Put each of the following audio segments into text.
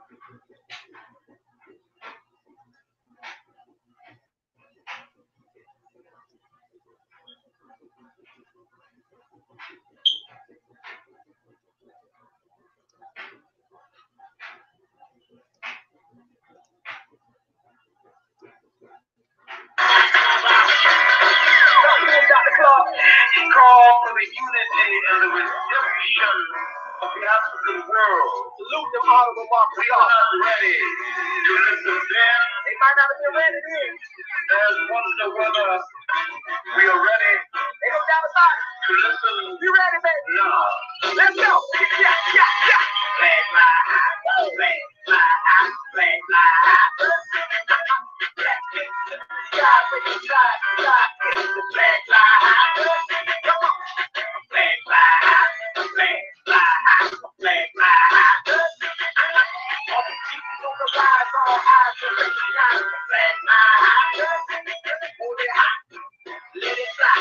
He called for the unity and the redemption of the African world. Salute them, honorable Mark. We are not ready to listen then. They might not have been ready then. There's wonder whether we are ready. They don't doubt about it. To listen. You ready, baby? No. Let's go. Yeah, yeah, yeah. Flag fly high, flag fly high, flag fly high. Black things to the sky, when you fly, fly, it's the flag fly high. Come on. Flag fly high, flag fly high, flag fly high. All the Jesus on the rise, all eyes are recognize the flag fly high. Hold it high, let it fly.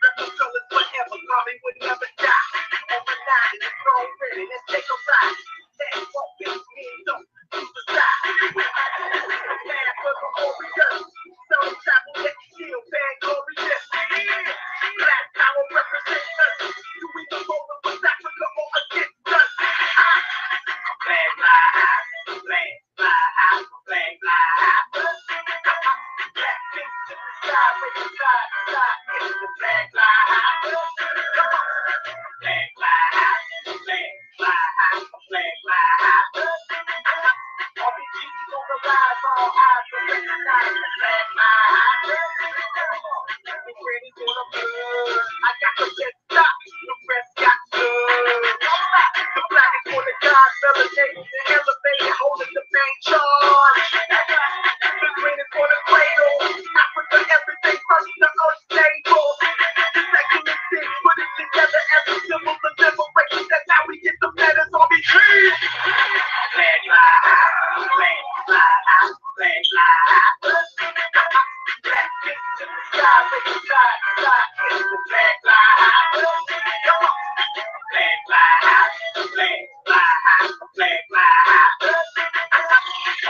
Rockefeller's forever, mommy would never die. Overnight in the throne ready, let's take a ride. That's what we need, don't use the side. Man for the warriors, some travel that shield, bad glorious. Black power represents us. Do we go over with Africa or against us? Flag fly high, flag fly high, flag fly high. Black things to the sky, when you fly, fly, it's the flag fly high. Come on. Flag fly high, flag fly high, flag fly high. All the Jesus on the rise, all eyes are recognize the flag fly high. The granny's gonna burn. I got the red stop, the rest got good. The black is gonna God, celebrating and elevating, holding the main charge. The green is gonna cradle. Africa, everything first, the earth stable. The second is six, put it together as a symbol of liberation. That's how we get the letters on the trees. Flag fly high, flag fly high, flag fly high. Black things to the sky, when you fly, fly, it's the flag fly high. Come on. Flag fly high, flag fly high, flag fly high.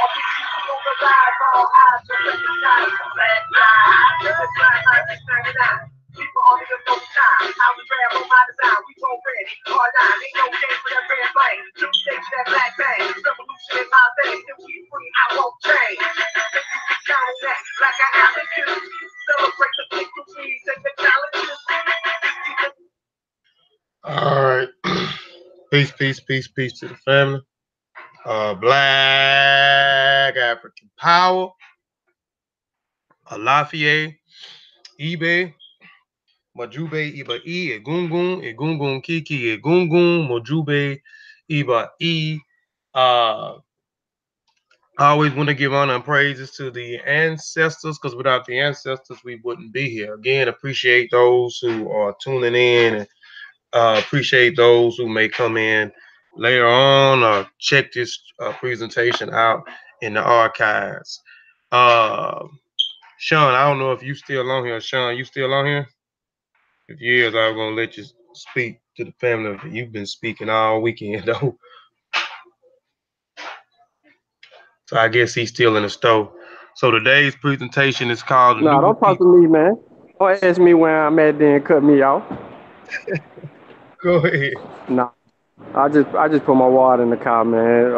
All the people on the rise, all eyes are recognize the flag fly high. The flag high, they stand it out. People on the no time. How we grab on my design, we go ready. Hard line, ain't no game for that red flame. Two shakes that black bang. Revolution in my veins. If we free, I won't change. If you can count on that, like an attitude. Celebrate the victories and the challenges. All right. Peace, peace, peace, peace to the family. Black African Power. Alafie, Ibe, Majube, Iba E, Egungun, Kiki, Egungun, Majube, Iba E. I always want to give honor and praises to the ancestors, because without the ancestors, we wouldn't be here. Again, appreciate those who are tuning in, and appreciate those who may come in later on or check this presentation out in the archives. Sean, I don't know if you still on here. Sean, you still on here? If you is, I'm going to let you speak to the family. You've been speaking all weekend, though. So I guess he's still in the store. So today's presentation is called No, Nuba don't talk to People. me, man. Don't ask me where I'm at, then cut me off. Go ahead. No, I just put my water in the car, man.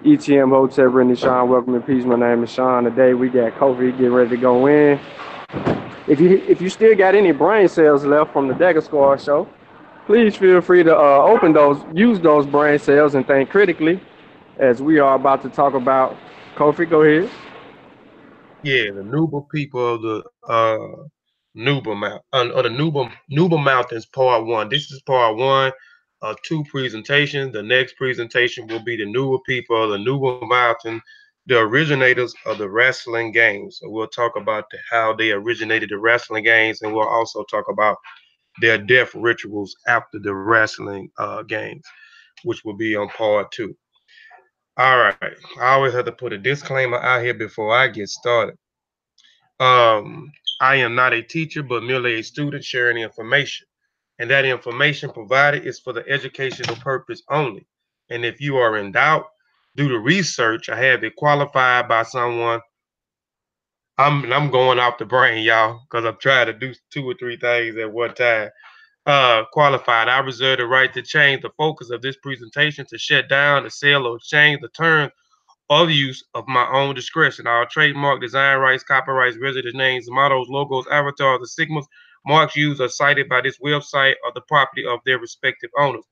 ETM Hotel, Brittany Sean, welcome in peace. My name is Sean. Today we got Kofi getting ready to go in. If you still got any brain cells left from the Dagger Squad show, please feel free to use those brain cells and think critically, as we are about to talk about. Kofi, go ahead. Yeah, the Nuba people of the Nuba Mountains, part one. This is part one of two presentations. The next presentation will be the Nuba people of the Nuba Mountain, the originators of the wrestling games. So we'll talk about how they originated the wrestling games, and we'll also talk about their death rituals after the wrestling games, which will be on part two. All right. I always have to put a disclaimer out here before I get started. I am not a teacher, but merely a student sharing information. And that information provided is for the educational purpose only. And if you are in doubt, do the research. I have it qualified by someone. I'm going off the brain, y'all, because I'm trying to do 2 or 3 things at one time. Qualified. I reserve the right to change the focus of this presentation to shut down, to sell, or change the terms of use of my own discretion. Our trademark, design rights, copyrights, resident names, mottos, logos, avatars, the sigmas, marks used or cited by this website are the property of their respective owners.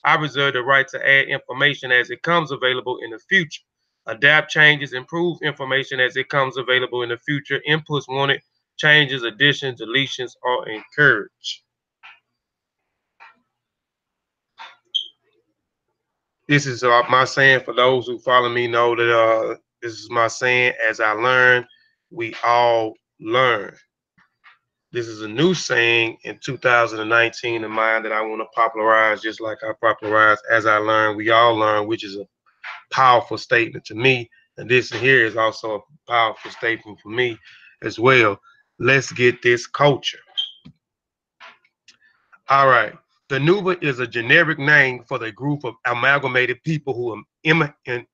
I reserve the right to add information as it comes available in the future. Adapt changes, improve information as it comes available in the future. Inputs wanted, changes, additions, deletions are encouraged. This is my saying. For those who follow me know that this is my saying. As I learn, we all learn. This is a new saying in 2019 of mine that I want to popularize, just like I popularize as I learn, we all learn, which is a powerful statement to me. And this here is also a powerful statement for me as well. Let's get this culture. All right. The Nuba is a generic name for the group of amalgamated people who inhabited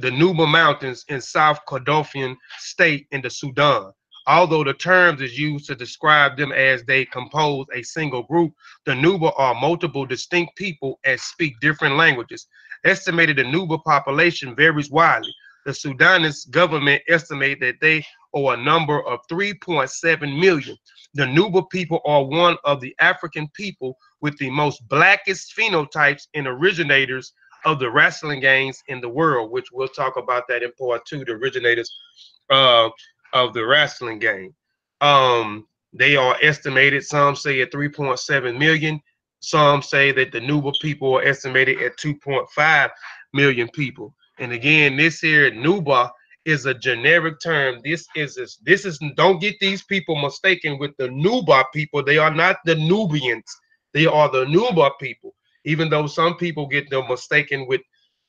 the Nuba Mountains in South Kordofan state in the Sudan. Although the term is used to describe them as they compose a single group, the Nuba are multiple distinct people and speak different languages. Estimated the Nuba population varies widely. The Sudanese government estimates that they are a number of 3.7 million. The Nuba people are one of the African people with the most blackest phenotypes and originators of the wrestling games in the world, which we'll talk about that in part 2, the originators uh, of the wrestling game. They are estimated, some say at 3.7 million. Some say that the Nuba people are estimated at 2.5 million people. And again, this here Nuba is a generic term. This is don't get these people mistaken with the Nuba people. They are not the Nubians. They are the Nuba people. Even though some people get them mistaken with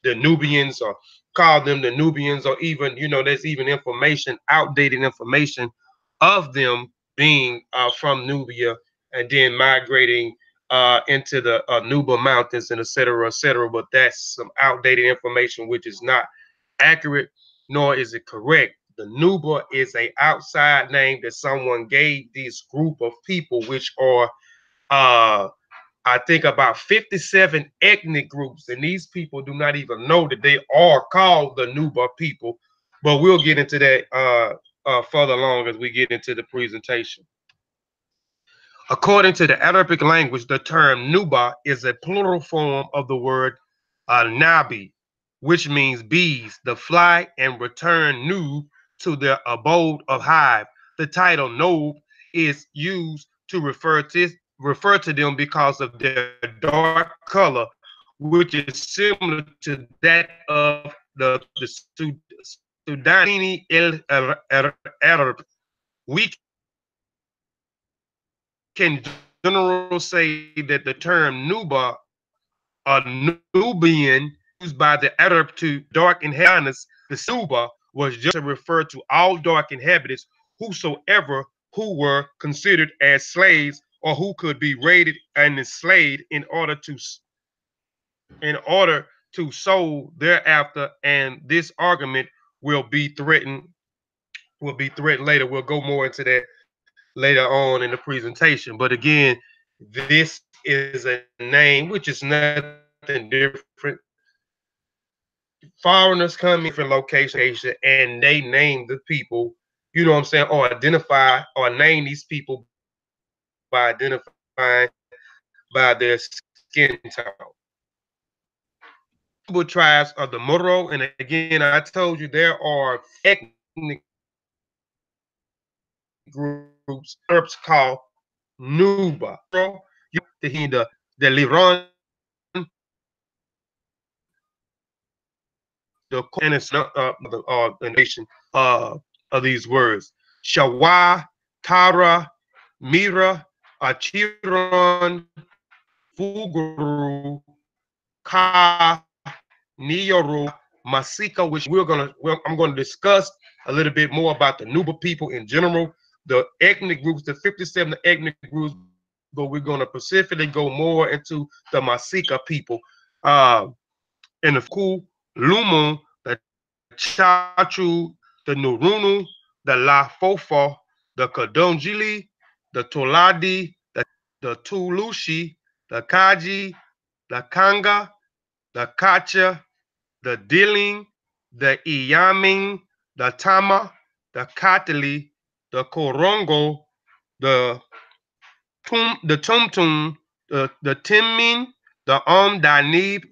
the Nubians or call them the Nubians, or even, there's even information, outdated information of them being from Nubia and then migrating into the Nuba Mountains and et cetera, et cetera. But that's some outdated information, which is not accurate, nor is it correct. The Nuba is a outside name that someone gave this group of people, which are I think about 57 ethnic groups, and these people do not even know that they are called the Nuba people. But we'll get into that further along as we get into the presentation. According to the Arabic language, the term Nuba is a plural form of the word Nabi, which means bees, the fly and return Nub to their abode of hive. The title Nob is used to refer to them because of their dark color, which is similar to that of the Sudani Arab. We can generally say that the term Nuba, a Nubian, used by the Arab to dark inhabitants, the Suba, was just to refer to all dark inhabitants, whosoever who were considered as slaves or who could be raided and enslaved in order to sold thereafter. And this argument will be threatened later. We'll go more into that later on in the presentation. But again, this is a name which is nothing different. Foreigners come in from location and they name the people, you know what I'm saying, or identify or name these people by identifying by their skin tone. Nuba tribes are the Moro, and again, I told you there are ethnic groups Arabs called Nuba. The Liron, the and it's not the nation of these words. Shawa, Tara, Mira, Achiron, Fuguru, Ka, Nioru, Masika, which I'm gonna discuss a little bit more about the Nuba people in general, the ethnic groups, the 57 ethnic groups, but we're gonna specifically go more into the Masika people. and the Fuku Lumu, the Chachu, the Nurunu, the La Fofo, the Kadonjili, the Toladi, the Tulushi, the Kaji, the Kanga, the Kacha, the Dilling, the Iyaming, the Tama, the Katili, the Korongo, the Tumtum, the Timin, the Danib,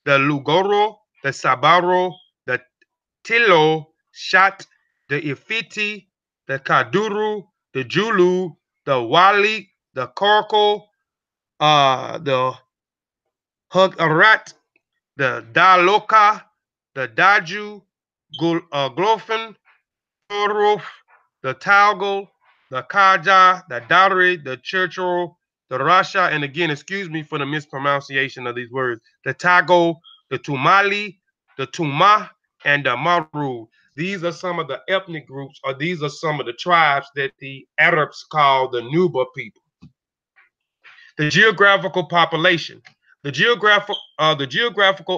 the Lugoro, the Sabaro, the Tilo, Shat, the Ifiti, the Kaduru, the Julu, the Wali, the Korko, the Hugarat, the Daloka, the Daju, Glofen, Toruf, the Taugal, the Kaja, the Dari, the Churchill, the Rasha, and again, excuse me for the mispronunciation of these words, the Tago, the Tumali, the Tuma, and the Maru. These are some of the ethnic groups, or these are some of the tribes that the Arabs call the Nuba people. The geographical population. The geographical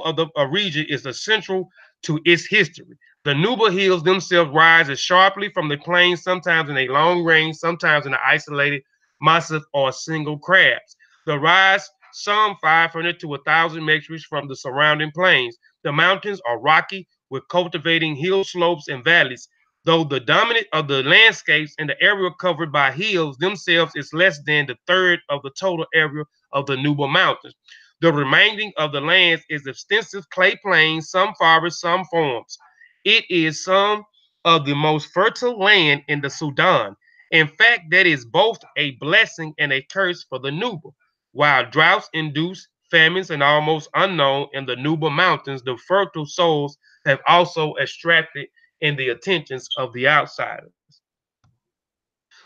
of the region is essential to its history. The Nuba Hills themselves rise as sharply from the plains, sometimes in a long range, sometimes in an isolated massif or single crabs. The rise some 500 to 1,000 meters from the surrounding plains. The mountains are rocky with cultivating hill slopes and valleys. Though the dominant of the landscapes in the area covered by hills themselves is less than the third of the total area of the Nuba Mountains. The remaining of the lands is extensive clay plains, some forests, some farms. It is some of the most fertile land in the Sudan. In fact, that is both a blessing and a curse for the Nuba. While droughts induce famines and almost unknown in the Nuba Mountains, the fertile soils have also attracted in the attentions of the outsiders.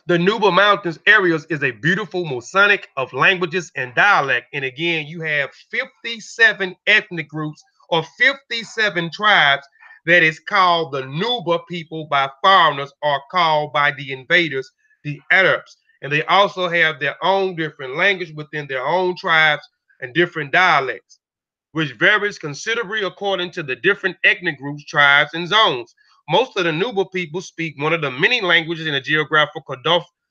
The Nuba Mountains areas is a beautiful mosaic of languages and dialect. And again, you have 57 ethnic groups or 57 tribes that is called the Nuba people by foreigners or called by the invaders, the Arabs. And they also have their own different language within their own tribes and different dialects, which varies considerably according to the different ethnic groups, tribes, and zones. Most of the Nuba people speak one of the many languages in the geographical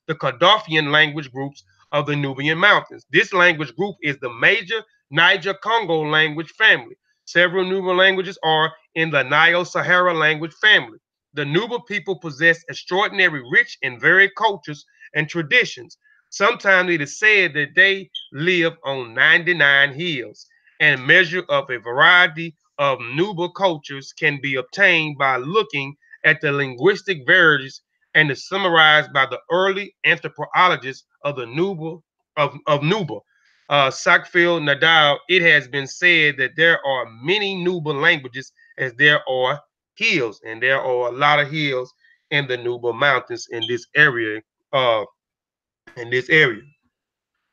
the Cardassian language groups of the Nubian Mountains. This language group is the major Niger-Congo language family. Several Nuba languages are in the Nile-Sahara language family. The Nuba people possess extraordinary rich and varied cultures and traditions. Sometimes it is said that they live on 99 hills, and measure of a variety of Nuba cultures can be obtained by looking at the linguistic varieties and is summarized by the early anthropologists of the Nuba. Sackville Nadal, it has been said that there are many Nuba languages as there are hills, and there are a lot of hills in the Nuba Mountains in this area. Uh, in this area.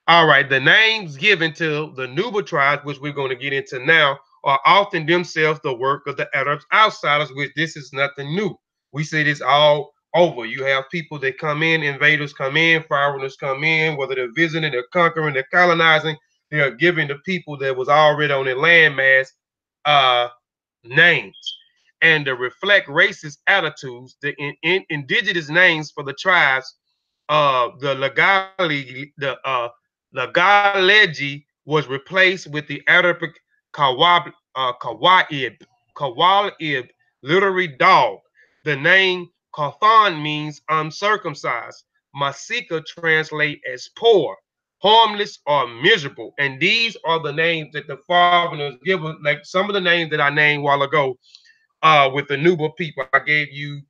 All right, the names given to the Nuba tribes, which we're going to get into now, are often themselves the work of the Arabs outsiders, which this is nothing new. We see this all over. You have people that come in, invaders come in, foreigners come in, whether they're visiting, they're conquering, they're colonizing, they are giving the people that was already on their landmass uh, names. And to reflect racist attitudes, the indigenous names for the tribes, the Lagaleji was replaced with the Arabic Kawaib, literally dog. The name Kathan means uncircumcised. Masika translate as poor, harmless, or miserable. And these are the names that the foreigners give us, like some of the names that I named a while ago with the Nuba people. I gave you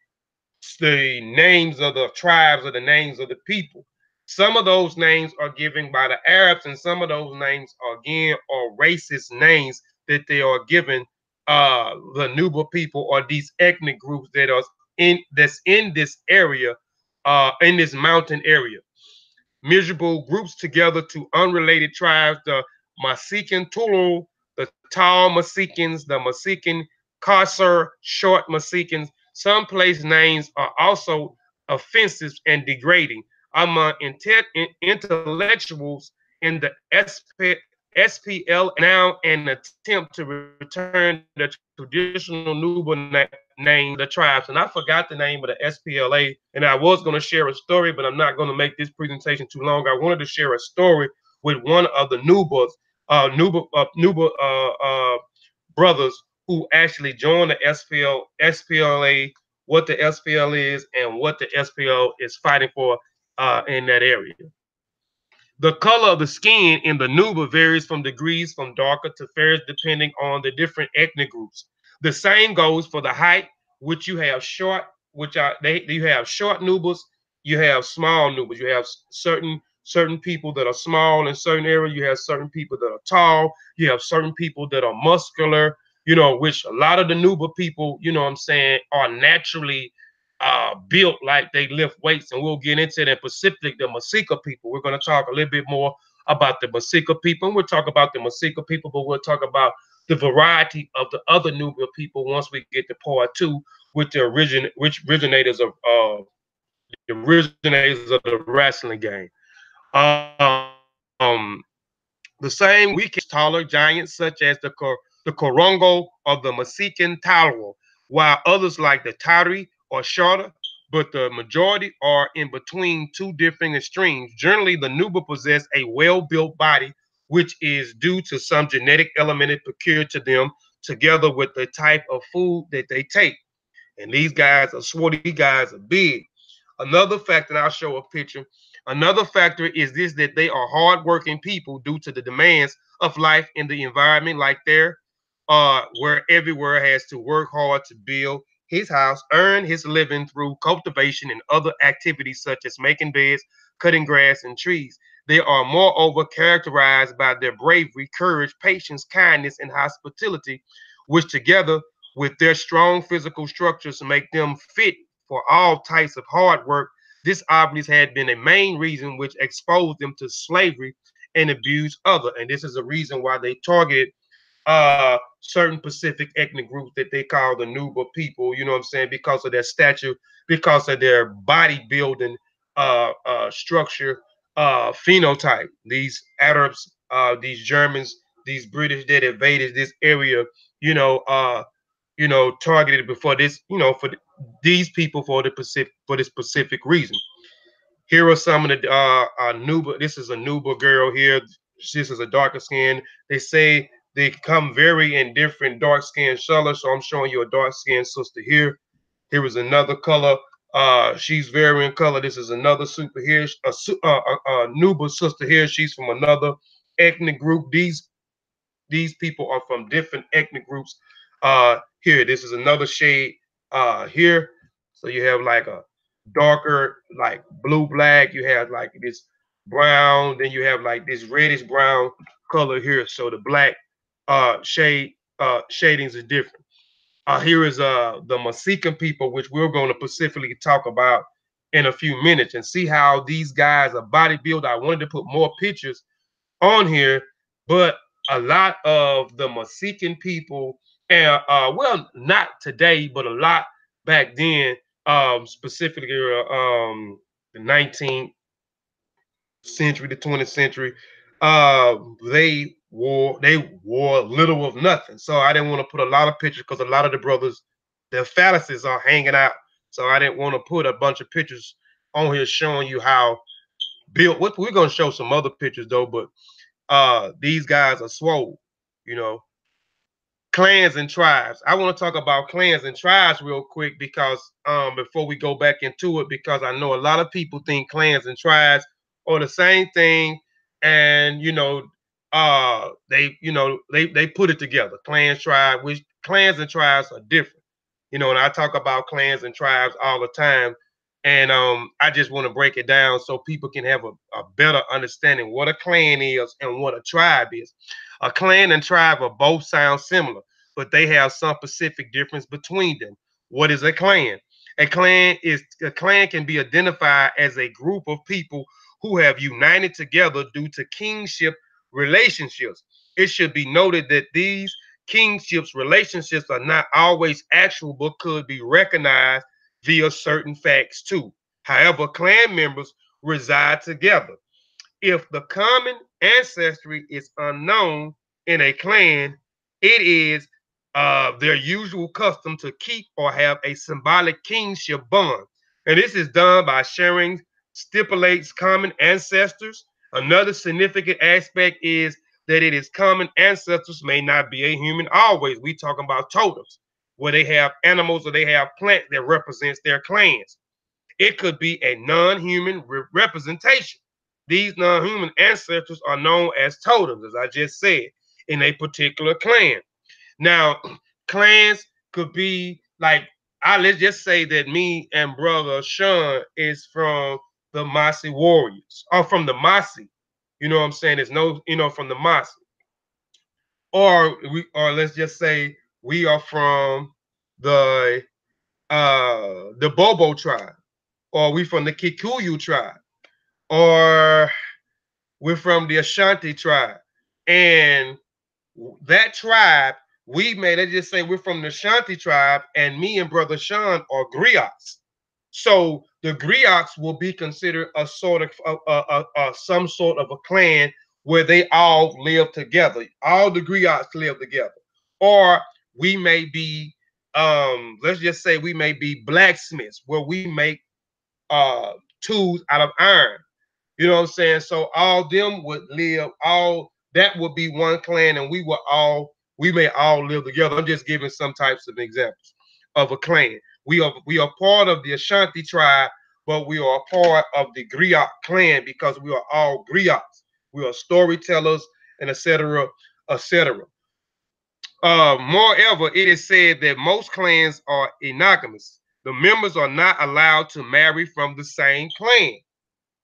the names of the tribes or the names of the people. Some of those names are given by the Arabs, and some of those names again are racist names that they are given the Nuba people or these ethnic groups that are in this area, in this mountain area. Miserable groups together to unrelated tribes, the Masikin Tulu, the tall Masikins, the Masikin Kasser, short Masikins. Some place names are also offensive and degrading among intellectuals in the SPL now an attempt to return the traditional Nuba name to the tribes. And I forgot the name of the SPLA. And I was going to share a story, but I'm not going to make this presentation too long. I wanted to share a story with one of the Nuba brothers who actually joined the SPLA, what the SPL is, and what the SPL is fighting for in that area. The color of the skin in the Nuba varies from degrees from darker to fair depending on the different ethnic groups. The same goes for the height, which you have short, which are you have short Nubas, you have small Nubas. You have certain people that are small in certain areas. You have certain people that are tall. You have certain people that are muscular. Which a lot of the Nuba people, what I'm saying, are naturally built like they lift weights, and we'll get into that. Specifically, the Masika people. We're going to talk a little bit more about the Masika people, and we'll talk about the Masika people, but we'll talk about the variety of the other Nubia people once we get to part two with the originators of the wrestling game. The same weekend taller giants such as the Korongo or the Masikan Talwo, while others like the Tari are shorter, but the majority are in between two different extremes. Generally, the Nuba possess a well-built body, which is due to some genetic element peculiar to them, together with the type of food that they take. And these guys are swole, these guys are big. Another factor, and I'll show a picture. Another factor is this, that they are hardworking people due to the demands of life in the environment, like there, where everywhere has to work hard to build his house, earn his living through cultivation and other activities such as making beds, cutting grass and trees. They are moreover characterized by their bravery, courage, patience, kindness, and hospitality, which together with their strong physical structures make them fit for all types of hard work. This obviously had been a main reason which exposed them to slavery and abuse other. And this is a reason why they targeted certain Pacific ethnic groups that they call the Nuba people, you know what I'm saying, because of their stature, because of their bodybuilding structure, phenotype. These Arabs, these Germans, these British that invaded this area, you know, uh, targeted before this, for these people for the Pacific, for this specific reason. Here are some of the Nuba. This is a Nuba girl here. This is a darker skin. They say they come very in different dark skin colors. So I'm showing you a dark skin sister here. Here is another color. She's very in color. This is another super here. A Nuba sister here. She's from another ethnic group. These people are from different ethnic groups. Here, this is another shade here. So you have like a darker, like blue black. You have like this brown. Then you have like this reddish brown color here. So the black shadings is different. Here is the Masikan people, which we're going to specifically talk about in a few minutes, and see how these guys are bodybuilding. I wanted to put more pictures on here, but a lot of the Mesakin people, and well, not today, but a lot back then, specifically the 19th century, the 20th century, uh, they wore little of nothing. So I didn't want to put a lot of pictures because a lot of the brothers, their phalluses are hanging out. So I didn't want to put a bunch of pictures on here showing you how built. What we're gonna show some other pictures though, but these guys are swole, you know. Clans and tribes. I want to talk about clans and tribes real quick because before we go back into it, because I know a lot of people think clans and tribes are the same thing, and they put it together. Clans, tribe, which clans and tribes are different. And I talk about clans and tribes all the time. And I just want to break it down so people can have a better understanding what a clan is and what a tribe is. A clan and tribe are both sound similar, but they have some specific difference between them. What is a clan? A clan can be identified as a group of people who have united together due to kingship relationships. It should be noted that these kingships relationships are not always actual, but could be recognized via certain facts too. However, clan members reside together. If the common ancestry is unknown in a clan, it is their usual custom to keep or have a symbolic kingship bond. And this is done by sharing stipulates common ancestors. Another significant aspect is that it is common ancestors may not be a human always. We talking about totems, where they have animals or they have plant that represents their clans. It could be a non-human representation. These non-human ancestors are known as totems, as I just said, in a particular clan. Now, clans could be like, let's just say that me and brother Sean is from the Mossi warriors, or from the Mossi. You know what I'm saying? There's no, from the Mossi. Or let's just say we are from the Bobo tribe, or we from the Kikuyu tribe, or we're from the Ashanti tribe. And that tribe, let's just say we're from the Ashanti tribe, and me and brother Sean are griots. So the griots will be considered a sort of some sort of a clan where they all live together. All the griots live together. Or we may be, let's just say we may be blacksmiths where we make tools out of iron. You know what I'm saying? So all them would live, all that would be one clan, and we may all live together. I'm just giving some types of examples of a clan. We are part of the Ashanti tribe, but we are a part of the Griot clan because we are all griots. We are storytellers and etc. etc. Moreover, it is said that most clans are monogamous. The members are not allowed to marry from the same clan.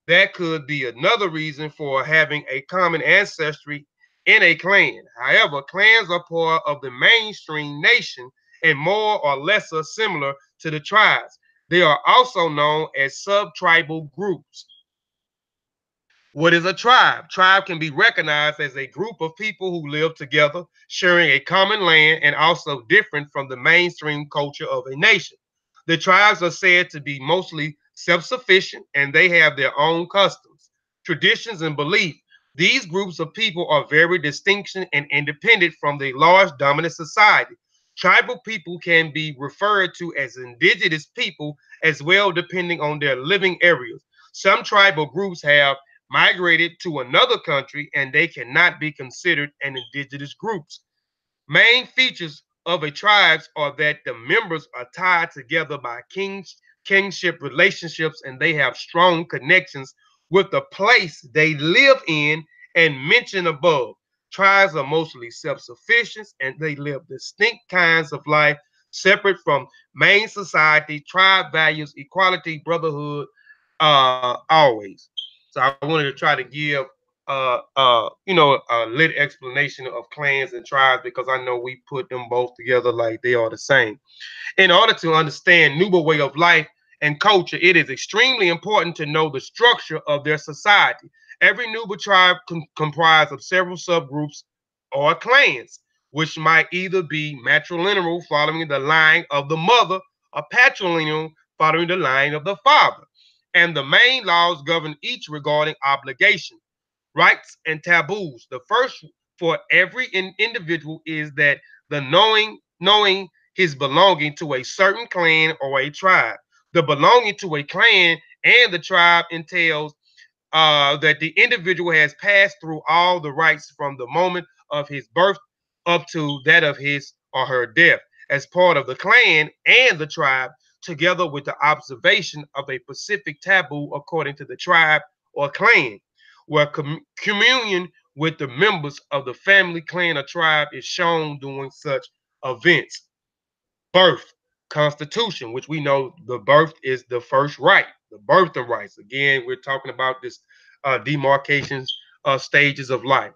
That could be another reason for having a common ancestry in a clan. However, clans are part of the mainstream nation and more or less similar to the tribes. They are also known as sub-tribal groups. What is a tribe? Tribe can be recognized as a group of people who live together, sharing a common land and also different from the mainstream culture of a nation. The tribes are said to be mostly self-sufficient and they have their own customs, traditions, and beliefs. These groups of people are very distinct and independent from the large dominant society. Tribal people can be referred to as indigenous people as well, depending on their living areas. Some tribal groups have migrated to another country and they cannot be considered an indigenous groups. Main features of a tribes are that the members are tied together by kingship relationships and they have strong connections with the place they live in and mentioned above. Tribes are mostly self-sufficient and they live distinct kinds of life separate from main society. Tribe values equality, brotherhood, always. So I wanted to try to give a lit explanation of clans and tribes because I know we put them both together like they are the same. In order to understand Nuba way of life and culture, it is extremely important to know the structure of their society. Every Nuba tribe comprised of several subgroups or clans, which might either be matrilineal, following the line of the mother, or patrilineal, following the line of the father. And the main laws govern each regarding obligation, rights, and taboos. The first for every individual is that the knowing his belonging to a certain clan or a tribe. The belonging to a clan and the tribe entails that the individual has passed through all the rights from the moment of his birth up to that of his or her death as part of the clan and the tribe, together with the observation of a specific taboo according to the tribe or clan, where communion with the members of the family, clan, or tribe is shown during such events. Birth, constitution, which we know the birth is the first right, the birth of rights. Again, we're talking about this demarcations stages of life.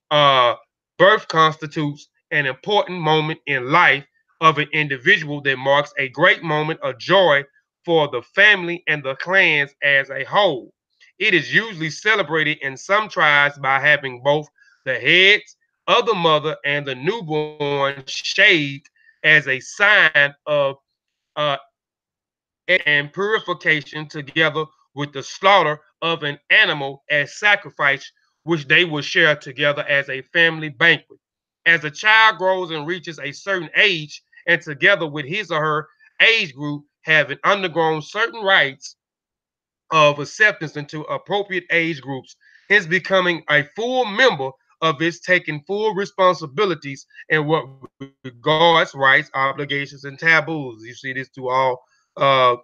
Uh, Birth constitutes an important moment in life of an individual that marks a great moment of joy for the family and the clans as a whole. It is usually celebrated in some tribes by having both the heads of the mother and the newborn shaved as a sign of uh, and purification together with the slaughter of an animal as sacrifice, which they will share together as a family banquet. As a child grows and reaches a certain age, and together with his or her age group, having undergone certain rites of acceptance into appropriate age groups, hence becoming a full member of its taking full responsibilities in what regards rights, obligations, and taboos. You see this through all uh,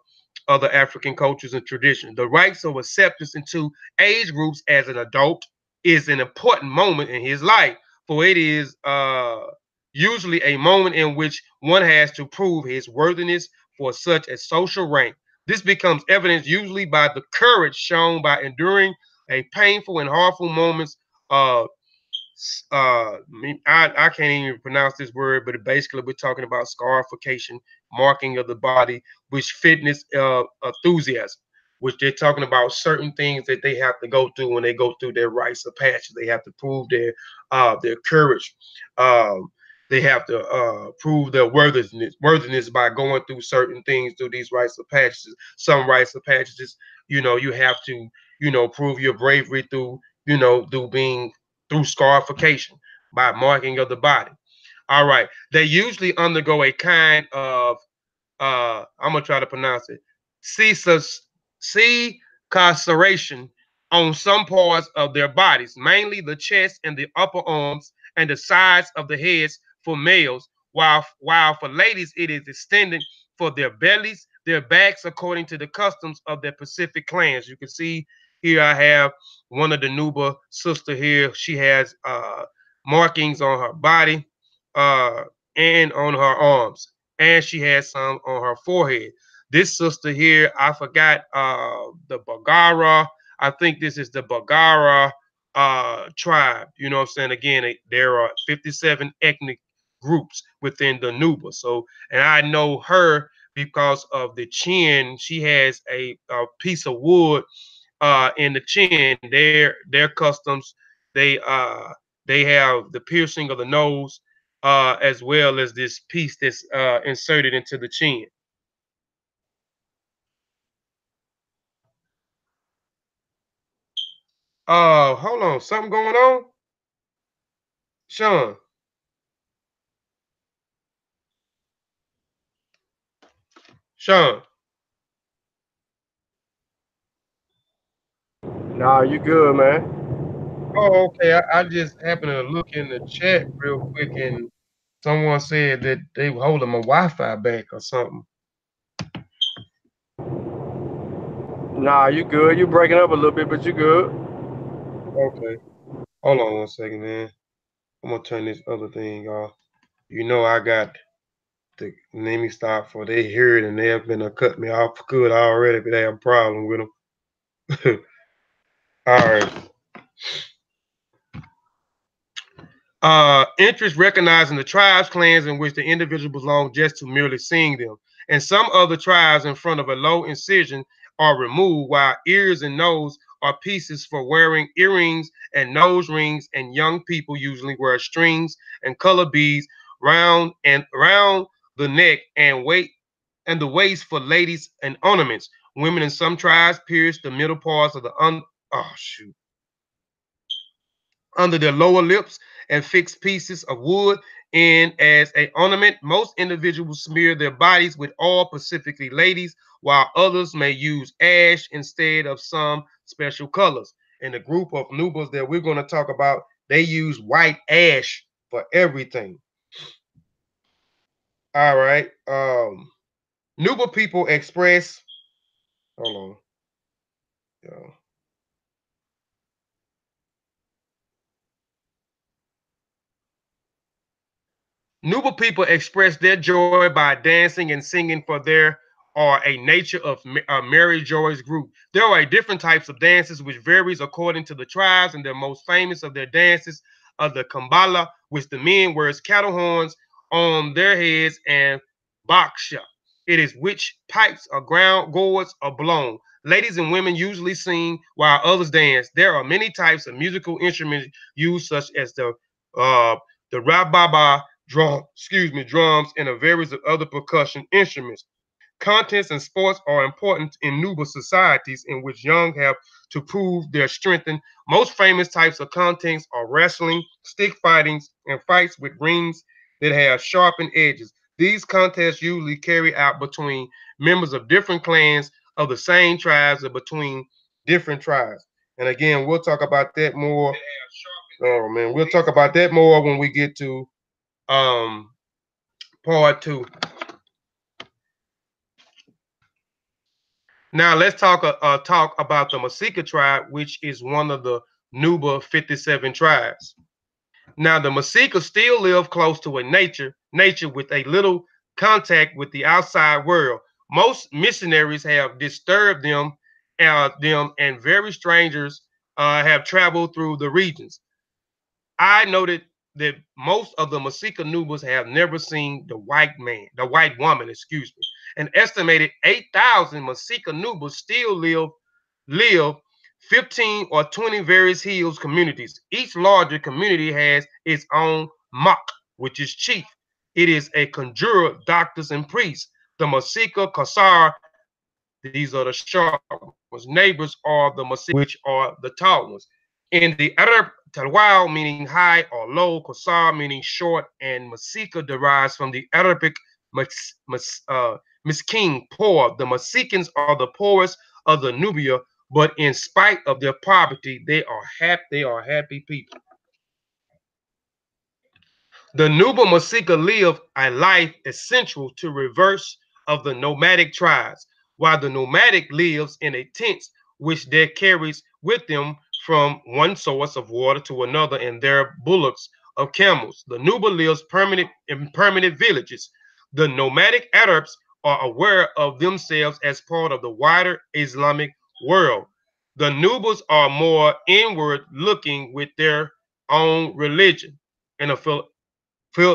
other African cultures and traditions. The rites of acceptance into age groups as an adult is an important moment in his life, for it is usually a moment in which one has to prove his worthiness for such a social rank. This becomes evident usually by the courage shown by enduring a painful and harmful moments. Uh, I can't even pronounce this word, but basically we're talking about scarification, marking of the body, which fitness enthusiasm, which they're talking about certain things that they have to go through when they go through their rites of passage. They have to prove their courage. Um, they have to prove their worthiness by going through certain things through these rites of passages. Some rites of passages, you have to, prove your bravery through, through being through scarification by marking of the body. All right. They usually undergo a kind of I'm gonna try to pronounce it. Sequestration on some parts of their bodies, mainly the chest and the upper arms and the sides of the heads for males, while for ladies it is extended for their bellies, their backs, according to the customs of their Pacific clans. You can see here I have one of the Nuba sister here. She has markings on her body uh, and on her arms, and she has some on her forehead. This sister here, I forgot the Bagara. I think this is the Bagara tribe. You know what I'm saying? Again, there are 57 ethnic groups within the Nuba. So, and I know her because of the chin. She has a piece of wood in the chin. Their customs, they uh they have the piercing of the nose as well as this piece that's inserted into the chin. Hold on, something going on, Sean. Sean. Nah, you good, man. Oh, okay. I just happened to look in the chat real quick, and someone said that they were holding my Wi-Fi back or something. Nah, you good. You breaking up a little bit, but you good. Okay. Hold on 1 second, man. I'm gonna turn this other thing off. I got the let me stop for they hear it and they have been cut me off good already, but they have a problem with them. All right. Interest recognizing the tribes, clans in which the individual belongs just to merely seeing them. And some other tribes in front of a low incision are removed, while ears and nose are pieces for wearing earrings and nose rings, and young people usually wear strings and color beads round the neck and the waist for ladies and ornaments. Women in some tribes pierce the middle parts of the oh shoot under their lower lips and fix pieces of wood in as a ornament. Most individuals smear their bodies with oil, specifically ladies, while others may use ash instead of some special colors. And the group of Nubas that we're going to talk about, they use white ash for everything. All right. Nuba people express. Hold on. Yeah. Nuba people express their joy by dancing and singing for their or a nature of Mary Joy's group. There are different types of dances which varies according to the tribes, and the most famous of their dances are the Kambala, which the men wears cattle horns on their heads, and Baksha. It is which pipes or ground gourds are blown. Ladies and women usually sing while others dance. There are many types of musical instruments used, such as the rababa, drums, and a various of other percussion instruments. Contests and sports are important in Nuba societies in which young have to prove their strength. Most famous types of contests are wrestling, stick fightings, and fights with rings that have sharpened edges. These contests usually carry out between members of different clans of the same tribes or between different tribes. And again, we'll talk about that more. Oh man, we'll talk about that more when we get to um part 2. Now let's talk about the Mossi tribe, which is one of the Nuba 57 tribes. Now the Mossi still live close to nature with a little contact with the outside world. Most missionaries have disturbed them, and very strangers have traveled through the regions. I noted that most of the Masika Nubas have never seen the white woman, excuse me. An estimated 8,000 Masika Nubas still live 15 or 20 various hills communities. Each larger community has its own Mak, which is chief. It is a conjurer, doctors, and priests. The Masika Kasar, these are the short ones. Neighbors are the Masika, which are the tall ones. In the Arab Talwal, meaning high or low, Kosar, meaning short, and Masika derives from the Arabic miskin, poor. The Masikans are the poorest of the Nubia, but in spite of their poverty, they are happy people. The Nuba Masika live a life essential to reverse of the nomadic tribes, while the nomadic lives in a tent which they carries with them from one source of water to another in their bullocks of camels. The Nuba lives in permanent villages. The nomadic Arabs are aware of themselves as part of the wider Islamic world. The Nubas are more inward looking with their own religion and a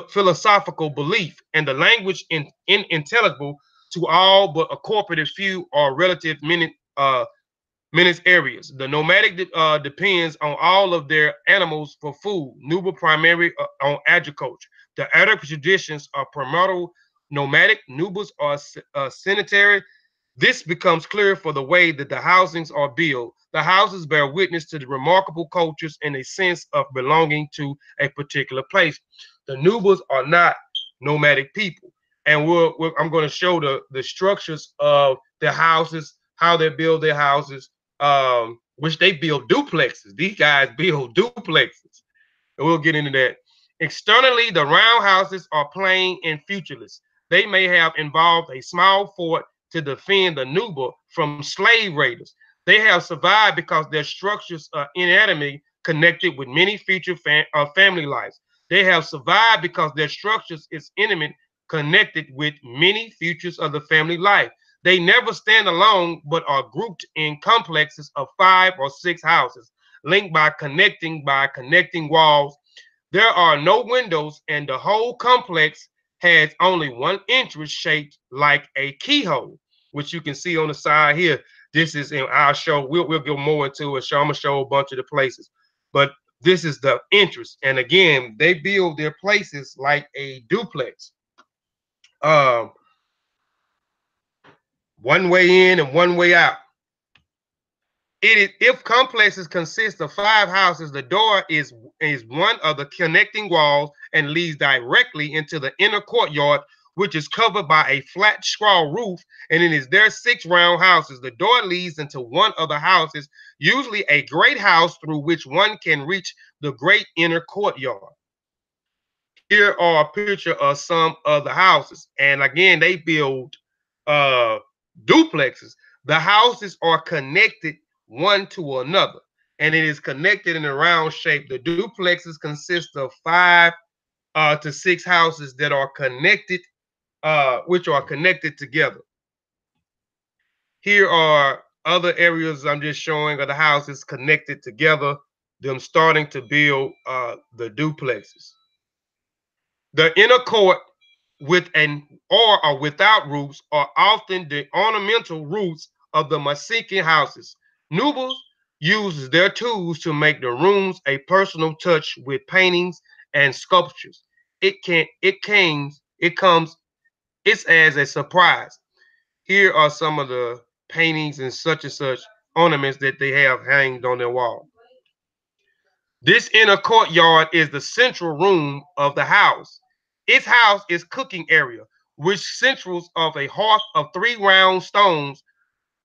philosophical belief, and the language inintelligible to all but a corporate few or relative minutes areas. The nomadic depends on all of their animals for food. Nuba primarily on agriculture. The Arab traditions are primordial nomadic. Nubas are sanitary. This becomes clear for the way that the housings are built. The houses bear witness to the remarkable cultures and a sense of belonging to a particular place. The Nubas are not nomadic people. And I'm going to show the structures of their houses, how they build their houses, which they build duplexes. These guys build duplexes. And we'll get into that. Externally, the round houses are plain and featureless. They may have involved a small fort to defend the Nuba from slave raiders. They have survived because their structures are inanimate, connected with many future family lives. They have survived because their structures is intimate, connected with many futures of the family life. They never stand alone, but are grouped in complexes of 5 or 6 houses, linked by connecting walls. There are no windows, and the whole complex has only one entrance shaped like a keyhole, which you can see on the side here. This is in our show. We'll go more into it. I'm gonna show a bunch of the places, but this is the entrance. And again, they build their places like a duplex. Um, One way in and one way out. If complexes consist of 5 houses, the door is one of the connecting walls and leads directly into the inner courtyard, which is covered by a flat straw roof, and it is there 6 round houses. The door leads into one of the houses, usually a great house through which one can reach the great inner courtyard. Here are a picture of some of the houses, and again, they build duplexes. The houses are connected one to another, and it is connected in a round shape. The duplexes consist of 5 to 6 houses that are connected, which are connected together. Here are other areas I'm just showing of the houses connected together, them starting to build the duplexes. The inner court with an or without roofs are often the ornamental roofs of the Mesakin houses. Nubas uses their tools to make the rooms a personal touch with paintings and sculptures. It comes it's as a surprise. here are some of the paintings and such ornaments that they have hanged on their wall. This inner courtyard is the central room of the house. Its house is cooking area, which centrals of a hearth of 3 round stones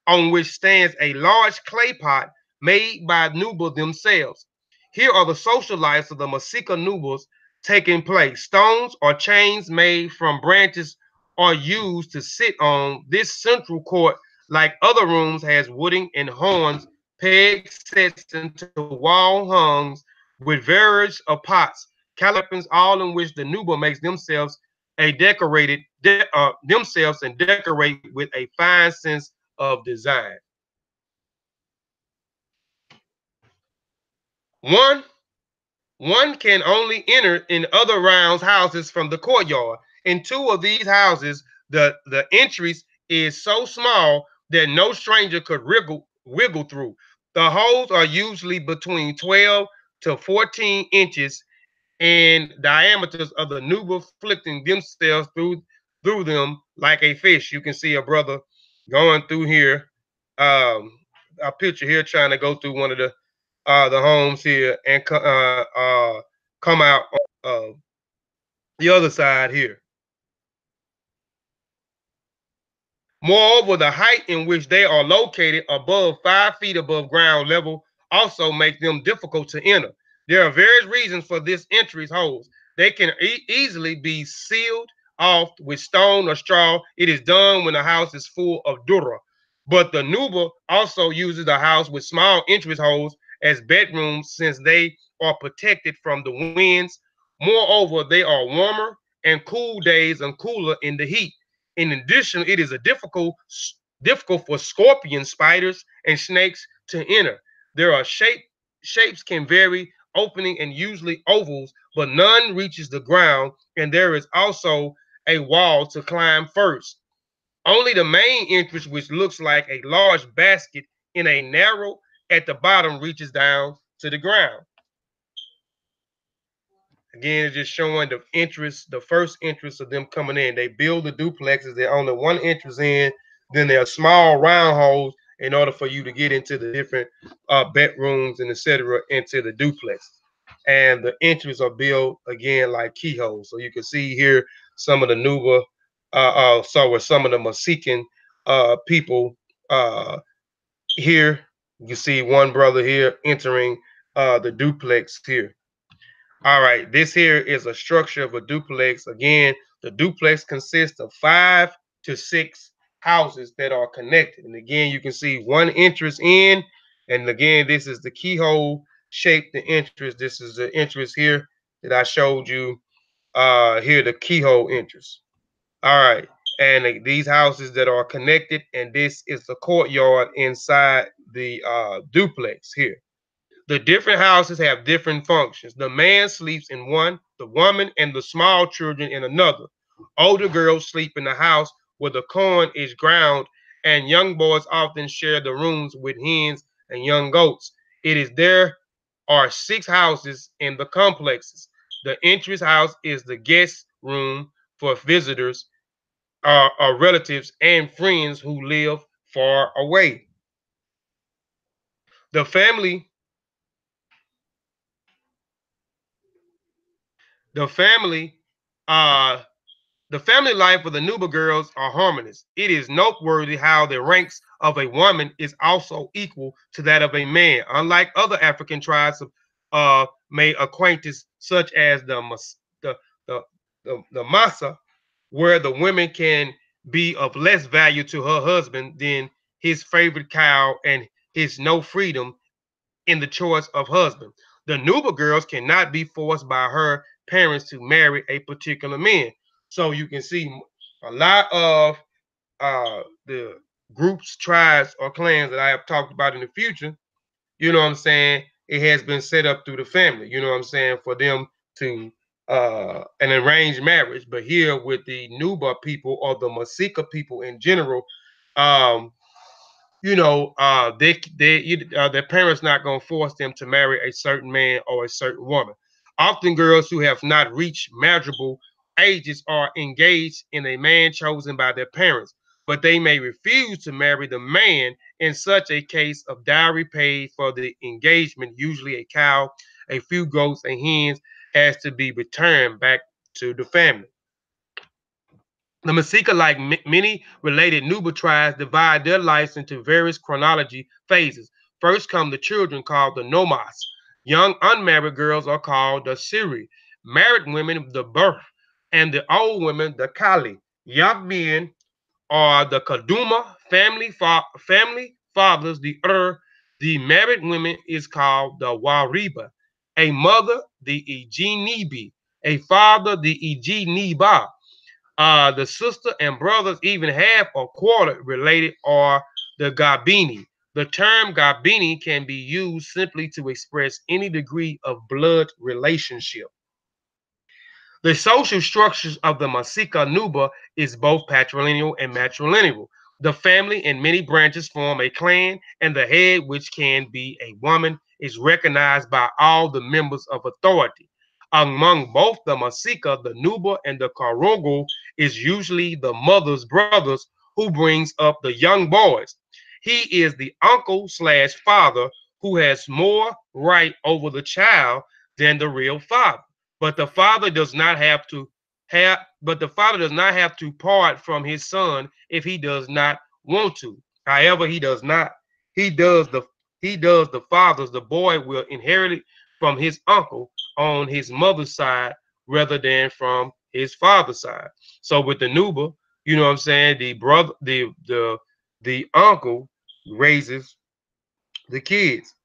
on which stands a large clay pot made by Nuba themselves. Here are the social lives of the Masika Nubas taking place. Stones or chains made from branches are used to sit on. This central court, like other rooms, has wooden and horns pegs set into wall hungs with various of pots, weapons, all in which the Nuba makes themselves a themselves and decorate with a fine sense of design. One one can only enter in other rounds houses from the courtyard. In 2 of these houses, the entries is so small that no stranger could wiggle through. The holes are usually between 12 to 14 inches in diameters of the Nuba flicking themselves through them like a fish. You can see a brother going through here. A picture here trying to go through one of the homes here and come out on the other side here. Moreover, the height in which they are located above 5 feet above ground level also make them difficult to enter. There are various reasons for this entry's holes. They can easily be sealed off with stone or straw. It is done when the house is full of dura. But the Nuba also uses the house with small entrance holes as bedrooms since they are protected from the winds. Moreover, they are warmer and cool days and cooler in the heat. In addition, it is difficult for scorpion, spiders, and snakes to enter. There are shapes can vary, opening and usually ovals, but none reaches the ground, and there is also a wall to climb first. Only the main entrance, which looks like a large basket in a narrow at the bottom, reaches down to the ground. Again, it's just showing the interest, the first interest of them coming in. They build the duplexes. They're only one entrance in. Then there are small round holes in order for you to get into the different bedrooms and etc. into the duplex. And the entries are built again like keyholes. So you can see here some of the Nuba, so some of the Mesakin people here. You see one brother here entering the duplex here. All right, this here is a structure of a duplex. Again, the duplex consists of 5 to 6 houses that are connected. And again, you can see one entrance in. And again, this is the keyhole shape, the entrance. This is the entrance here that I showed you. Here, the keyhole entrance. All right. And these houses that are connected, and this is the courtyard inside the duplex here. The different houses have different functions. The man sleeps in one, the woman and the small children in another. Older girls sleep in the house where the corn is ground, and young boys often share the rooms with hens and young goats. It is there are 6 houses in the complexes. The entrance house is the guest room for visitors, or relatives and friends who live far away. The family the family uh the family life of the Nuba girls are harmonious. It is noteworthy how the ranks of a woman is also equal to that of a man. Unlike other African tribes of made acquaintance, such as the the, the Massa, where the women can be of less value to her husband than his favorite cow and his no freedom in the choice of husband. The Nuba girls cannot be forced by her parents to marry a particular man. So you can see a lot of the groups, tribes, or clans that I have talked about in the future. You know what I'm saying? It has been set up through the family. You know what I'm saying? For them to an arranged marriage. But here with the Nuba people or the Masika people in general, um, their parents not gonna force them to marry a certain man or a certain woman. Often, girls who have not reached marriageable ages are engaged in a man chosen by their parents. but they may refuse to marry the man. In such a case of dowry paid for the engagement, usually a cow, a few goats, and hens, has to be returned back to the family. The Masika, like many related Nuba tribes, divide their lives into various chronology phases. First come the children, called the Nomas. Young unmarried girls are called the Siri. Married women, the Birth. And the old women, the Kali. Young men are the Kaduma, family fathers, the The married women is called the Wariba. A mother, the Ejinibi. A father, the Ejiniba. The sister and brothers, even half or quarter related, are the Gabini. The term Gabini can be used simply to express any degree of blood relationship. The social structures of the Masika Nuba is both patrilineal and matrilineal. The family in many branches form a clan, and the head, which can be a woman, is recognized by all the members of authority. Among both the Masika, the Nuba, and the Karogo is usually the mother's brothers who brings up the young boys. He is the uncle slash father who has more right over the child than the real father. But the father does not have to part from his son if he does not want to. However, he does not. He does the father's. The boy will inherit it from his uncle on his mother's side rather than from his father's side. So with the Nuba, you know what I'm saying, the brother, the uncle raises the kids.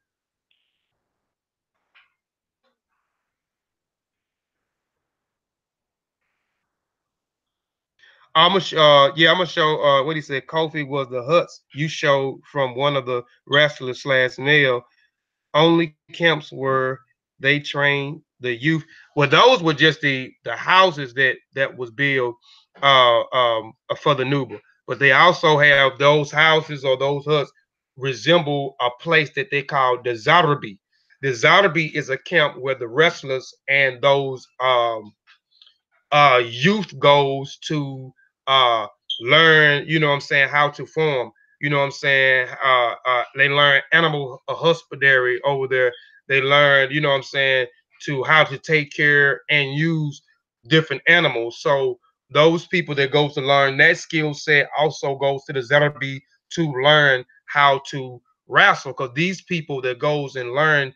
I'm gonna show what he said. Kofi was the huts you showed from one of the wrestlers slash male. Only camps were they trained the youth. Well, those were just the houses that was built for the Nuba. But they also have those houses or those huts resemble a place that they call the Zarabi. The Zarabi is a camp where the wrestlers and those youth goes to learn, you know what I'm saying, how to farm. You know what I'm saying? They learn animal husbandry over there. They learn, you know what I'm saying, to how to take care and use different animals. So those people that goes to learn that skill set also goes to the Zerabi to learn how to wrestle. Because these people that goes and learn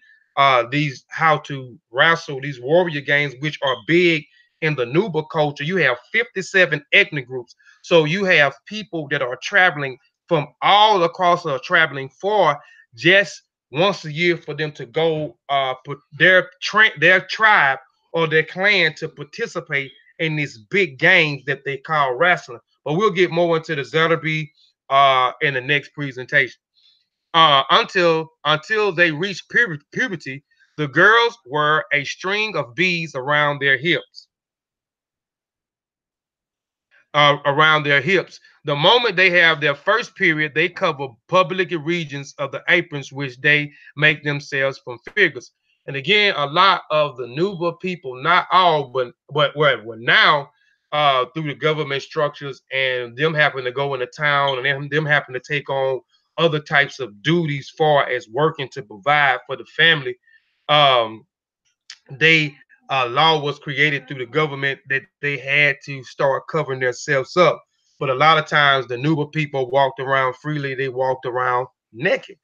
these how to wrestle these warrior games, which are big in the Nuba culture, you have 57 ethnic groups. So you have people that are traveling from all across, traveling far just once a year for them to go put their tribe or their clan to participate in these big games that they call wrestling. But we'll get more into the Zerbi in the next presentation. Until they reached puberty, the girls wear a string of beads around their hips. The moment they have their first period, they cover public regions of the aprons, which they make themselves from figures. And again, a lot of the Nuba people, not all, but now, through the government structures and them having to go into town and them having to take on other types of duties, far as working to provide for the family, um, they law was created through the government that they had to start covering themselves up. But a lot of times the Nuba people walked around freely; they walked around naked.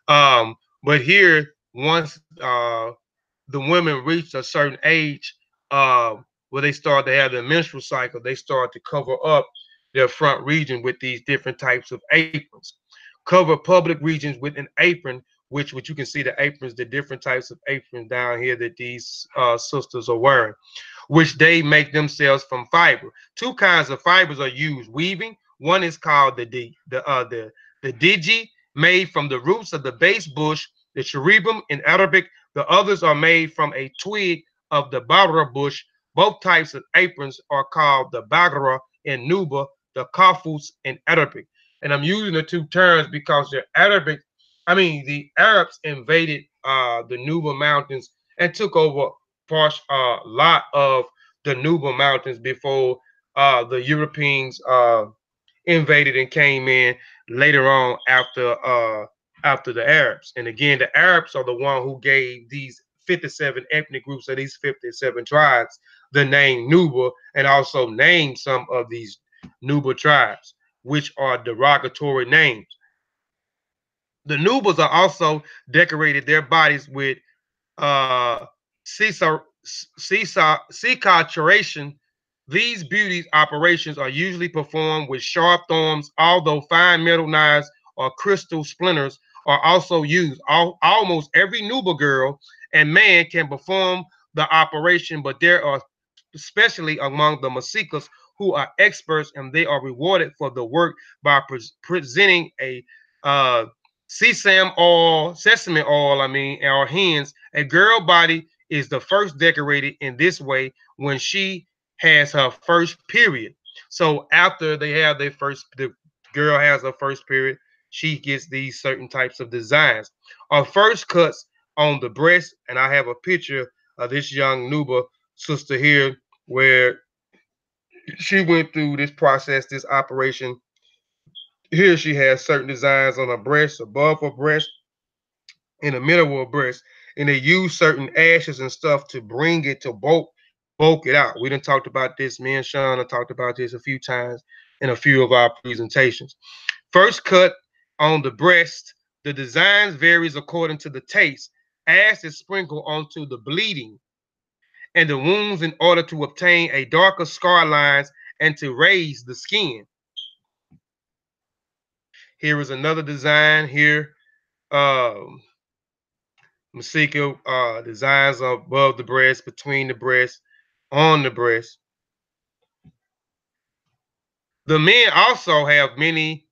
But here, once the women reached a certain age, where they start to have their menstrual cycle, they start to cover up their front region with these different types of aprons. Cover public regions with an apron, which you can see the aprons, the different types of aprons down here that these sisters are wearing, which they make themselves from fiber. Two kinds of fibers are used weaving. One is called the digi, made from the roots of the base bush, the cherubim in Arabic. The others are made from a twig of the Bagra bush. Both types of aprons are called the Bagra in Nuba, the Kafus in Arabic. And I'm using the two terms because the Arabs invaded the Nuba Mountains and took over a lot of the Nuba Mountains before the Europeans invaded and came in later on after the Arabs. And again, the Arabs are the one who gave these 57 ethnic groups of these 57 tribes the name Nuba, and also named some of these Nuba tribes, which are derogatory names. The Nubas are also decorated their bodies with uh, cicatriciation. These beauty operations are usually performed with sharp thorns, although fine metal knives or crystal splinters are also used. Almost every Nuba girl and man can perform the operation, but there are, especially among the Masikas, who are experts, and they are rewarded for the work by presenting a uh, sesame oil, or hens. A girl body is the first decorated in this way when she has her first period. So after they have their first, the girl has her first period, she gets these certain types of designs. Our first cuts on the breast, and I have a picture of this young Nuba sister here where she went through this process, this operation. Here she has certain designs on her breast, above her breast, in the middle of her breast, and they use certain ashes and stuff to bring it to bulk it out. We done talked about this. Me and Sean have talked about this a few times in a few of our presentations. First cut on the breast, the designs varies according to the taste. Ash is sprinkled onto the bleeding and the wounds in order to obtain a darker scar lines and to raise the skin. Here is another design here. Masika designs are above the breast, between the breast, on the breast. The men also have many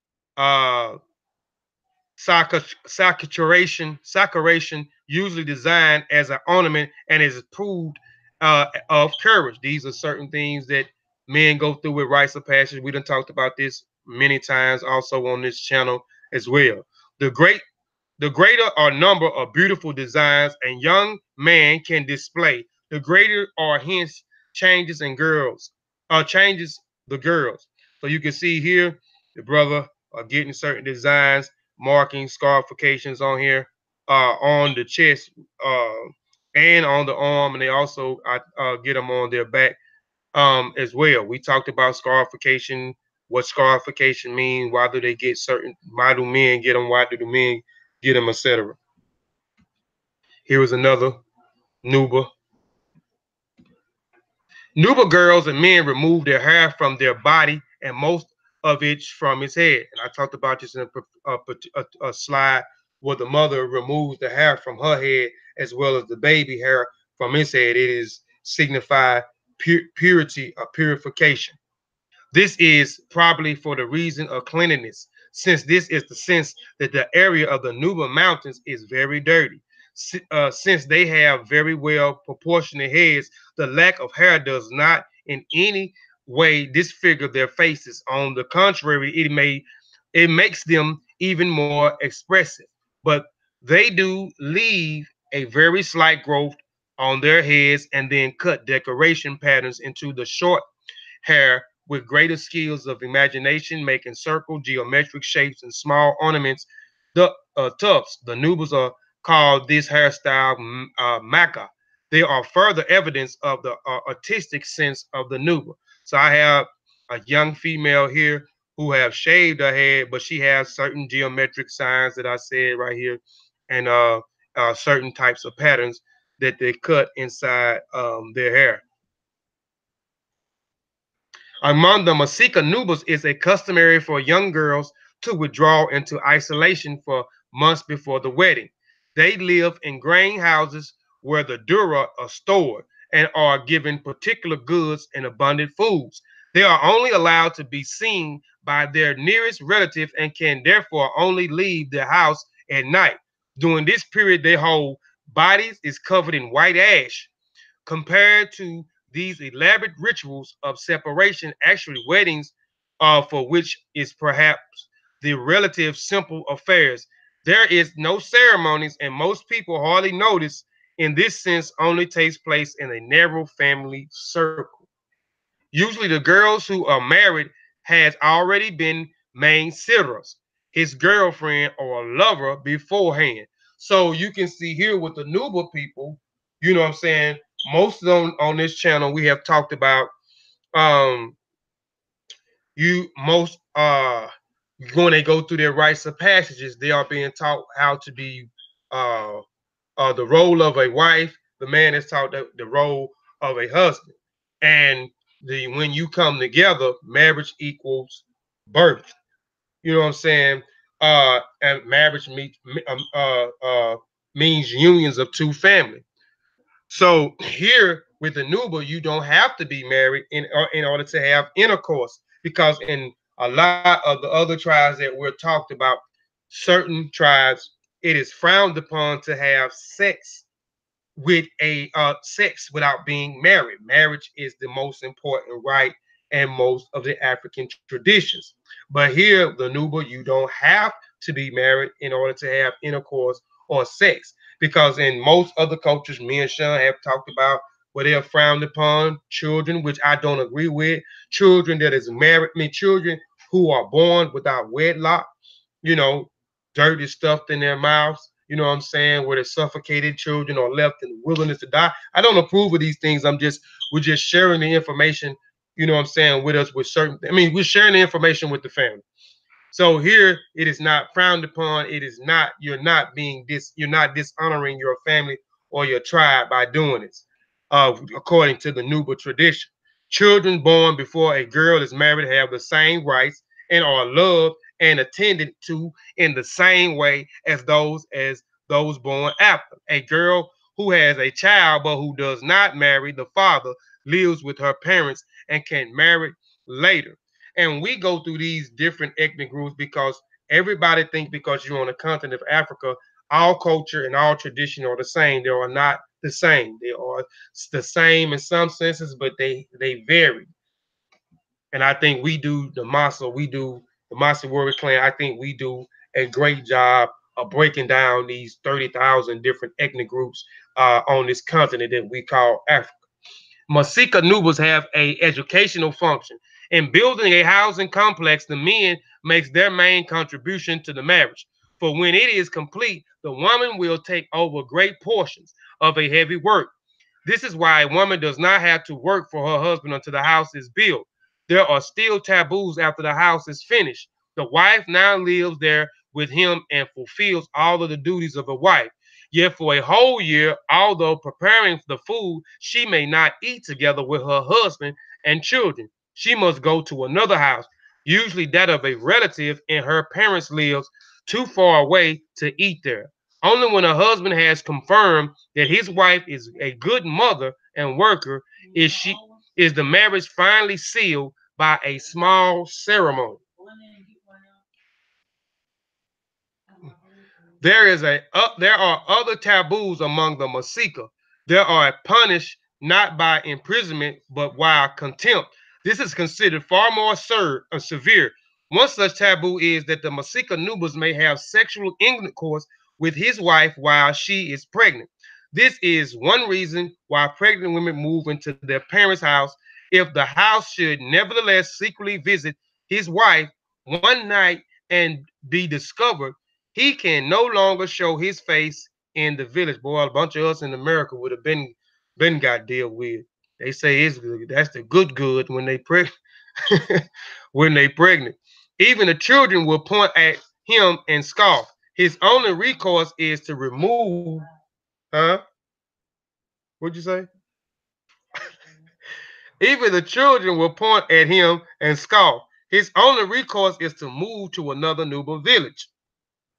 sacration, usually designed as an ornament and is proved of courage. These are certain things that men go through with rites of passage. We done talked about this many times also on this channel as well. The great The greater are number of beautiful designs a young man can display, the greater are hence changes in girls, changes the girls. So you can see here, the brother are getting certain designs, marking scarifications on here, on the chest, and on the arm, and they also get them on their back as well. We talked about scarification, what scarification means, why do they get certain, why do men get them, why do the men get them, etc. Here is another Nuba. Nuba girls and men remove their hair from their body and most of it from its head. And I talked about this in a slide where the mother removes the hair from her head as well as the baby hair from its head. It is signify purity or purification. This is probably for the reason of cleanliness, since this is the sense that the area of the Nuba Mountains is very dirty. Since they have very well proportionate heads, the lack of hair does not in any way disfigure their faces. On the contrary, it makes them even more expressive. But they do leave a very slight growth on their heads and then cut decoration patterns into the short hair with greater skills of imagination, making circle, geometric shapes, and small ornaments. The tufts, the Nubas are called this hairstyle maca. They are further evidence of the artistic sense of the Nuba. So I have a young female here who have shaved her head, but she has certain geometric signs that I said right here, and certain types of patterns that they cut inside their hair. Among the Masika Nubas, is a customary for young girls to withdraw into isolation for months before the wedding. They live in grain houses where the dura are stored and are given particular goods and abundant foods. They are only allowed to be seen by their nearest relative and can therefore only leave their house at night. During this period, their whole bodies is covered in white ash. Compared to these elaborate rituals of separation, actually weddings, for which is perhaps the relative simple affairs. There is no ceremonies, and most people hardly notice. In this sense, only takes place in a narrow family circle. Usually, the girls who are married has already been made serious, his girlfriend or lover beforehand. So you can see here with the Nuba people, you know what I'm saying? Most of them on this channel we have talked about um you most when they go through their rites of passages, they are being taught how to be uh the role of a wife. The man is taught the role of a husband. And when you come together, marriage equals birth. You know what I'm saying? And marriage means unions of two families. So here with the Nuba, you don't have to be married in order to have intercourse, because in a lot of the other tribes that we're talked about, certain tribes, it is frowned upon to have sex without being married. Marriage is the most important right and most of the African traditions. But here, the Nuba, you don't have to be married in order to have intercourse or sex, because in most other cultures, me and Sean have talked about where they are frowned upon children, which I don't agree with. Children that is married, I mean, children who are born without wedlock, you know, dirty stuffed in their mouths, you know what I'm saying, where the suffocated children are left in the wilderness to die. I don't approve of these things. We're just sharing the information, you know what I'm saying, with us with certain, I mean, we're sharing the information with the family. So here it is not frowned upon. It is not, you're not dishonoring your family or your tribe by doing this, according to the Nuba tradition. Children born before a girl is married have the same rights and are loved and attended to in the same way as those born after. A girl who has a child but who does not marry the father lives with her parents and can marry later. And we go through these different ethnic groups because everybody think because you're on the continent of Africa, all culture and all tradition are the same. They are not the same. They are the same in some senses, but they vary. And I think we do the Mossi Warrior Clan. I think we do a great job of breaking down these 30,000 different ethnic groups on this continent that we call Africa. Masika Nubas have a educational function. In building a housing complex, the men makes their main contribution to the marriage. For when it is complete, the woman will take over great portions of a heavy work. This is why a woman does not have to work for her husband until the house is built. There are still taboos after the house is finished. The wife now lives there with him and fulfills all of the duties of a wife. Yet for a whole year, although preparing the food, she may not eat together with her husband and children. She must go to another house, usually that of a relative, and her parents lives too far away to eat there. Only when a husband has confirmed that his wife is a good mother and worker is the marriage finally sealed by a small ceremony. There are other taboos among the Masika. There are punished not by imprisonment but while contempt. This is considered far more severe. One such taboo is that the Masika Nubas may have sexual intercourse with his wife while she is pregnant. This is one reason why pregnant women move into their parents' house. If the house should nevertheless secretly visit his wife one night and be discovered, he can no longer show his face in the village. Boy, a bunch of us in America would have been got deal with. They say it's good. That's the good when they when they pregnant. Even the children will point at him and scoff. His only recourse is to remove, huh? What'd you say? Even the children will point at him and scoff. His only recourse is to move to another Nuba village.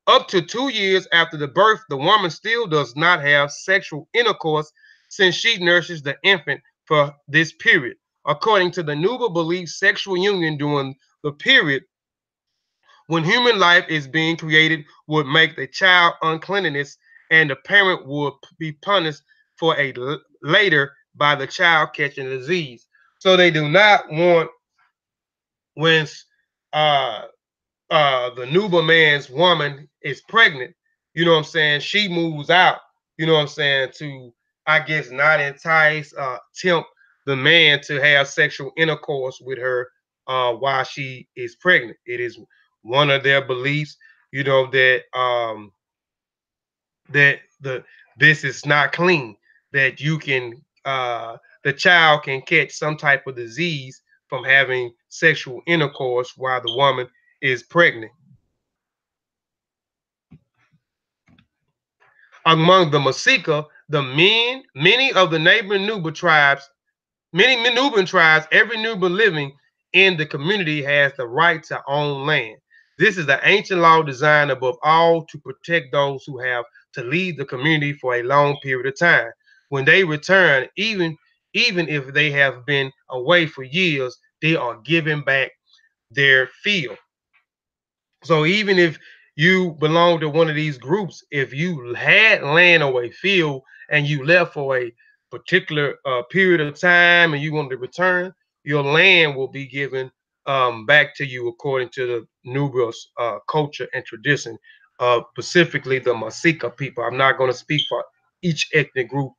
Up to 2 years after the birth, the woman still does not have sexual intercourse since she nurses the infant for this period. According to the Nuba belief, sexual union during the period when human life is being created would make the child uncleanness, and the parent would be punished for a later by the child catching a disease. So they do not want when uh the Nuba man's woman is pregnant, you know what I'm saying, she moves out, you know what I'm saying, to, I guess, not entice, tempt the man to have sexual intercourse with her while she is pregnant. It is one of their beliefs, you know, that that this is not clean, that you can the child can catch some type of disease from having sexual intercourse while the woman is pregnant. Among the Masika, many of the neighboring Nuba tribes, many Nubian tribes, every Nuba living in the community has the right to own land. This is the ancient law designed above all to protect those who have to leave the community for a long period of time. When they return, even if they have been away for years, they are given back their field. So even if you belong to one of these groups, if you had land or a field and you left for a particular period of time and you wanted to return, your land will be given back to you according to the Nubian culture and tradition, specifically the Masika people. I'm not going to speak for each ethnic group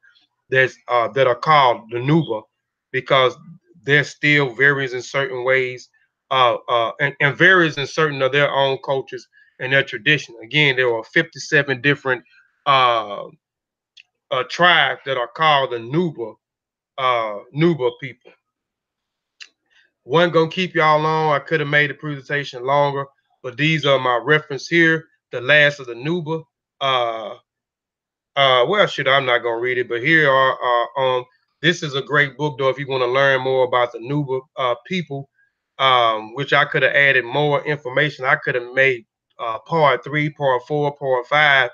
that are called the Nuba, because there still varies in certain ways, and varies in certain of their own cultures and their tradition. Again, there are 57 different uh, tribes that are called the Nuba people. One gonna keep y'all long. I could have made the presentation longer, but these are my reference here. The last of the Nuba. Uh, well, shit, I'm not gonna read it, but here are this is a great book though if you want to learn more about the Nuba people, which I could have added more information. I could have made part three, part four, part five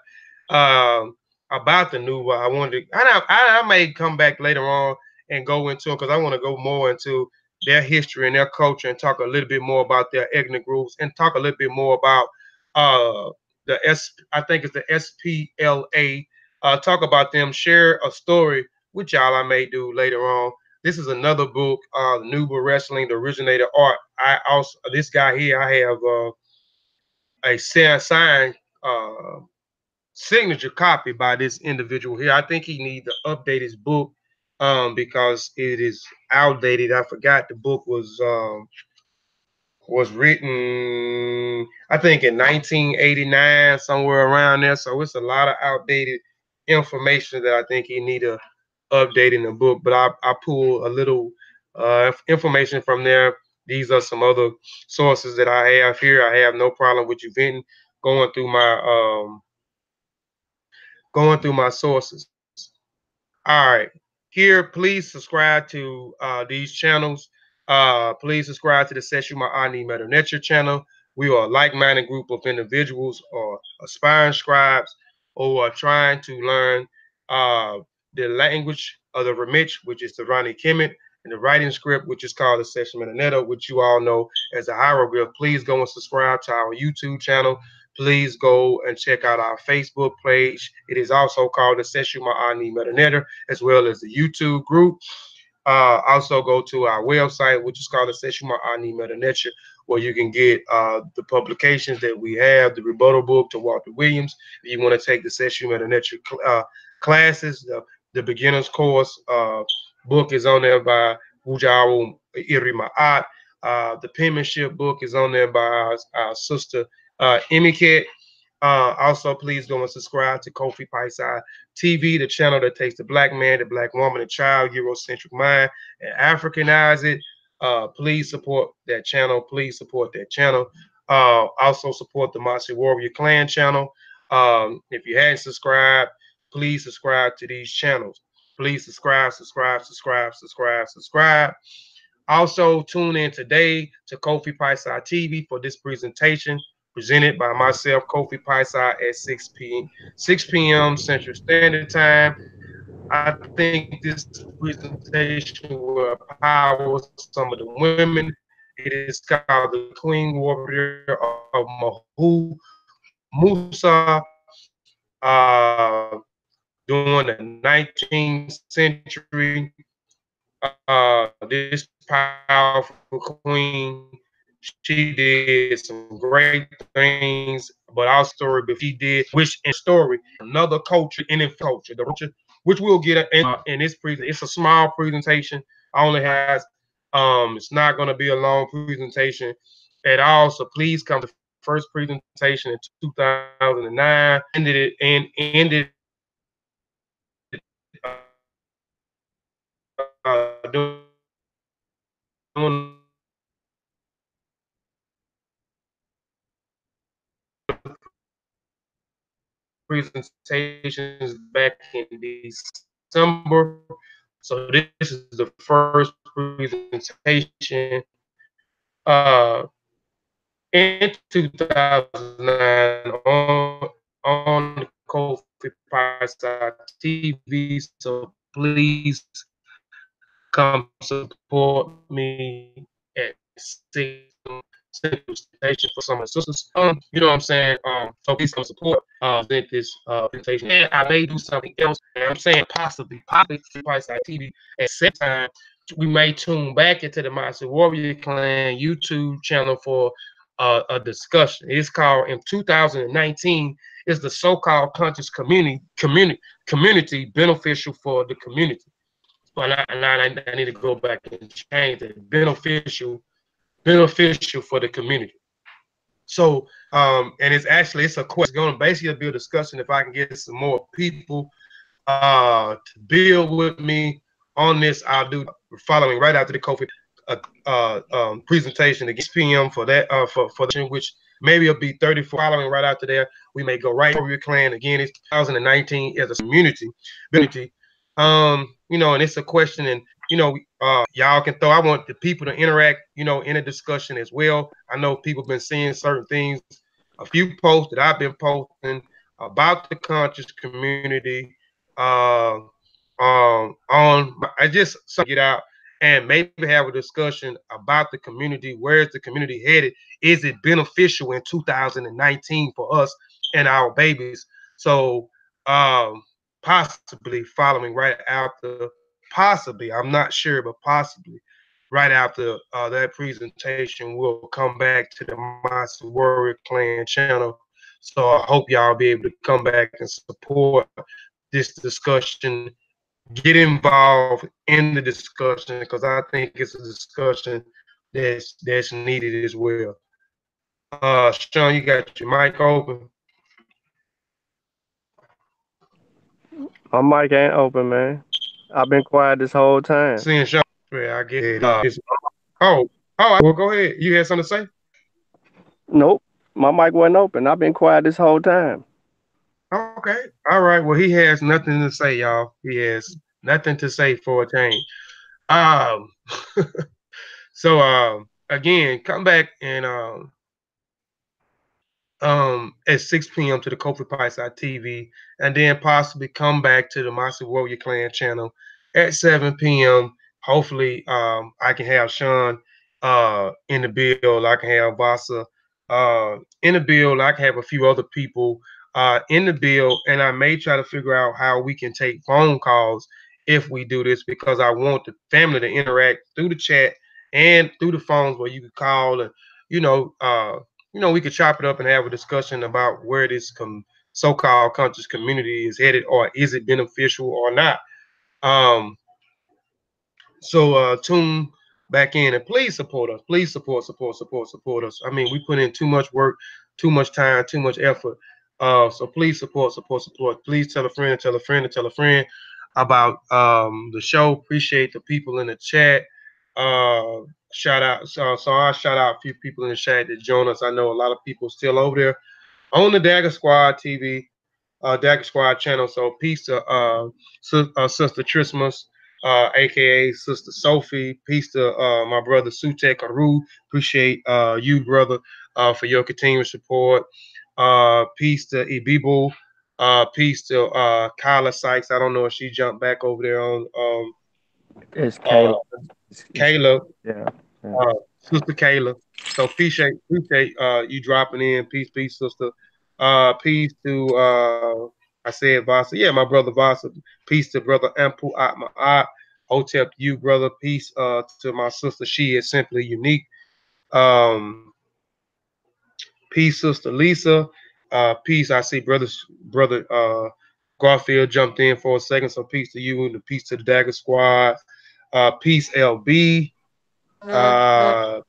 um, about the Nuba. I wanted to, I may come back later on and go into it because I want to go more into their history and their culture and talk a little bit more about their ethnic groups and talk a little bit more about the I think it's the SPLA, talk about them, share a story with y'all I may do later on. This is another book, Nuba Wrestling, the originator art. I also, this guy here, I have a signed signature copy by this individual here. I think he needs to update his book because it is outdated. I forgot the book was written, I think, in 1989, somewhere around there. So it's a lot of outdated information that I think he need to update in the book. But I pull a little information from there. These are some other sources that I have here. I have no problem with you venting, going through my sources. All right. Here, please subscribe to these channels. Please subscribe to the Seshuma Ani Meta Nature channel. We are a like-minded group of individuals or aspiring scribes who are trying to learn uh, the language of the Remich, which is the Rani Kemet, and the writing script, which is called the Seshuma Neta, which you all know as a hieroglyph. Please go and subscribe to our YouTube channel. Please go and check out our Facebook page. It is also called the Seshuma Ani Meta, as well as the YouTube group. Also go to our website, which is called the Seshuma Ani Meta, where you can get the publications that we have, the rebuttal book to Walter Williams. If you want to take the Seshuma Meta classes, the beginner's course book is on there by Wujawu Irimaat. The penmanship book is on there by our sister Emiket. Also, please go and subscribe to Kofi Piesie TV, the channel that takes the black man, the black woman, the child, Eurocentric mind, and Africanize it. Please support that channel. Please support that channel. Also support the Mossi Warrior Clan channel. If you hadn't subscribed, please subscribe to these channels. Please subscribe, subscribe, subscribe, subscribe, subscribe. Also, tune in today to Kofi Piesie TV for this presentation presented by myself, Kofi Piesie, at 6 p.m. Central Standard Time. I think this presentation will empower some of the women. It is called the Queen Warrior of Musa during the 19th century. This powerful queen, she did some great things, but also story before she did wish and story another culture in culture, which we'll get in this presentation. It's a small presentation. I only has It's not going to be a long presentation at all. So please come to the first presentation in 2009. Doing presentations back in December. So this is the first presentation in 2009 on the Kofi Piesie TV. So please come support me at 6 Central Station for some of the sisters. You know what I'm saying? So please come support present this presentation. And I may do something else. And I'm saying possibly Piesie TV at same time. We may tune back into the Mossi Warrior Clan YouTube channel for a discussion. It's called in 2019 is the so-called conscious community beneficial for the community. Well, I need to go back and change it. Beneficial for the community. So, and it's a question. It's going to basically be a discussion. If I can get some more people to build with me on this, I'll do following right after the Kofi presentation again 6 p.m. for that for the which maybe it'll be 34 following right after there. We may go right over your clan again. It's 2019 as a community. You know, and it's a question, and you know, y'all can throw. I want the people to interact, you know, in a discussion as well. I know people been seeing certain things, a few posts that I've been posting about the conscious community. On I just get out and maybe have a discussion about the community. Where's the community headed? Is it beneficial in 2019 for us and our babies? So possibly following right after, possibly, I'm not sure, but possibly right after that presentation, we'll come back to the Mossi Warrior Clan channel. So I hope y'all be able to come back and support this discussion, get involved in the discussion, because I think it's a discussion that's needed as well. Sean, you got your mic open. My mic ain't open, man. I've been quiet this whole time. Seeing Sean, yeah, I get it. Oh, well, go ahead. You had something to say? Nope, my mic wasn't open. I've been quiet this whole time. Okay, all right. Well, he has nothing to say, y'all. He has nothing to say for a change. Um, so again, come back and at 6 p.m. to the Kofi Piesie TV, and then possibly come back to the Mossi Warrior Clan channel at 7 p.m. Hopefully, I can have Sean in the build. I can have Vasa in the build. I can have a few other people in the build, and I may try to figure out how we can take phone calls if we do this, because I want the family to interact through the chat and through the phones where you can call and you know we could chop it up and have a discussion about where this so-called conscious community is headed, or is it beneficial or not. Um, so tune back in and please support us. Please support us. I mean, we put in too much work, too much time, too much effort. So please support. Please tell a friend, tell a friend, tell a friend about the show. Appreciate the people in the chat. Shout out. So I shout out a few people in the chat that join us. I know a lot of people still over there on the Dagger Squad TV, Dagger Squad channel. So peace to Sister Trismus, aka Sister Sophie. Peace to my brother Sutek Aru. Appreciate you, brother, for your continued support. Peace to Ibibo. Peace to Kyla Sykes. I don't know if she jumped back over there on It's Kayla. Kayla. Yeah. Sister Kayla. So appreciate you dropping in. Peace, sister. Peace to I said Vasa. Yeah, my brother Vasa. Peace to brother Ampu Atma. Hotep you, brother. Peace to my sister. She is simply unique. Um, peace, sister Lisa. Peace. I see brother Garfield jumped in for a second. So peace to you and the peace to the Dagger Squad. Peace, LB. Uh,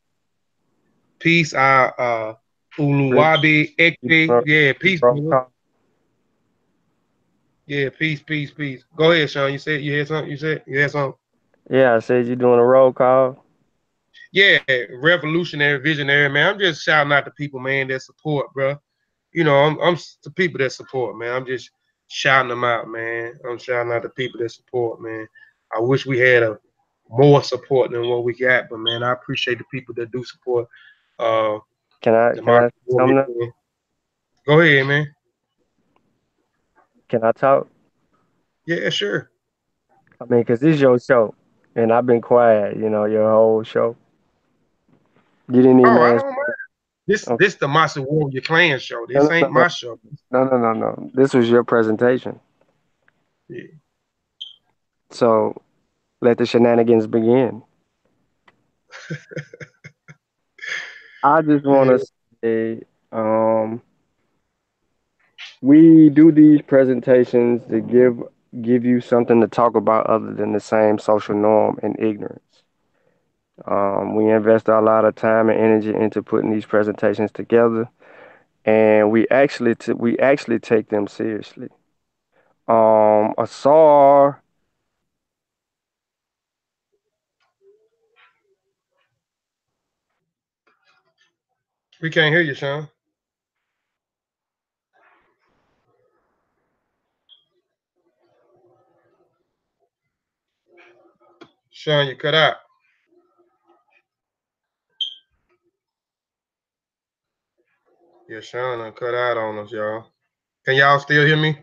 peace. Really? Uluwabi Ekpe. Yeah, peace, Roll brother. call. Yeah, peace. Go ahead, Sean. You said you had something. You had something. Yeah, I said you doing a roll call. Yeah, revolutionary, visionary, man. I'm just shouting out the people, man, that support, bro. You know, I'm the people that support, man. I'm just shouting them out, man. I'm shouting out the people that support, man. I wish we had a more support than what we got, but man, I appreciate the people that do support uh the Can I market. say something? Go ahead, man. Can I talk? Yeah, sure. I mean, cause this is your show, and I've been quiet. You know, your whole show. You didn't Oh, even I ask. don't mind. This Okay. this the Mossi Warrior Clan show. No, This no, ain't no, my show. no. This was your presentation. Yeah. So let the shenanigans begin. I just want Yeah. to say, um, we do these presentations to give you something to talk about other than the same social norm and ignorance. We invest a lot of time and energy into putting these presentations together, and we actually take them seriously. Asar, We can't hear you, Sean. Sean, you cut out. Yeah, Sean done cut out on us, y'all. Can y'all still hear me?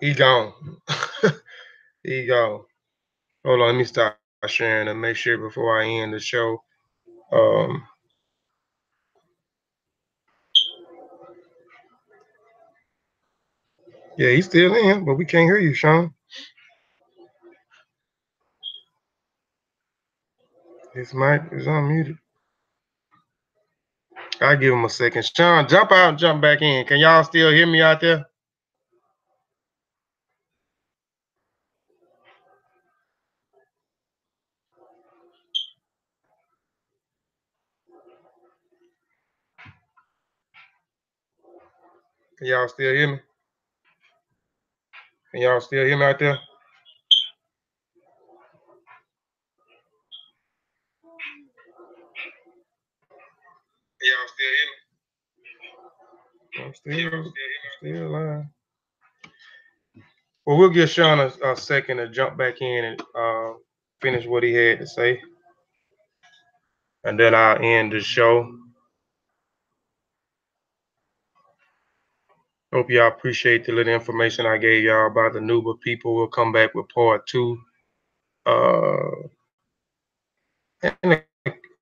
He gone. He gone. Hold on, let me start sharing and make sure before I end the show. Um, yeah, he's still in, but we can't hear you, Sean. His mic is unmuted. I'll give him a second. Sean, jump out and jump back in. Can y'all still hear me out there? Can y'all still hear me? Can y'all still hear me out there? Can y'all still hear me? I'm still alive. Well, we'll give Sean a second to jump back in and finish what he had to say, and then I'll end the show. Hope y'all appreciate the little information I gave y'all about the Nuba people. We'll come back with part two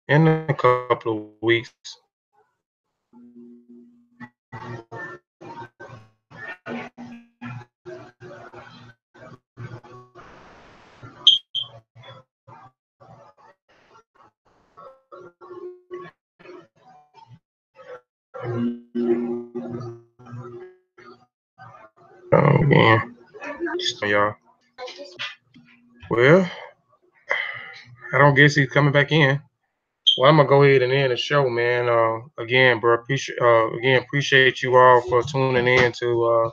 in a couple of weeks. Again, y'all. Well, I don't guess he's coming back in. Well, I'm gonna go ahead and end the show, man. Again, bro, appreciate you all for tuning in to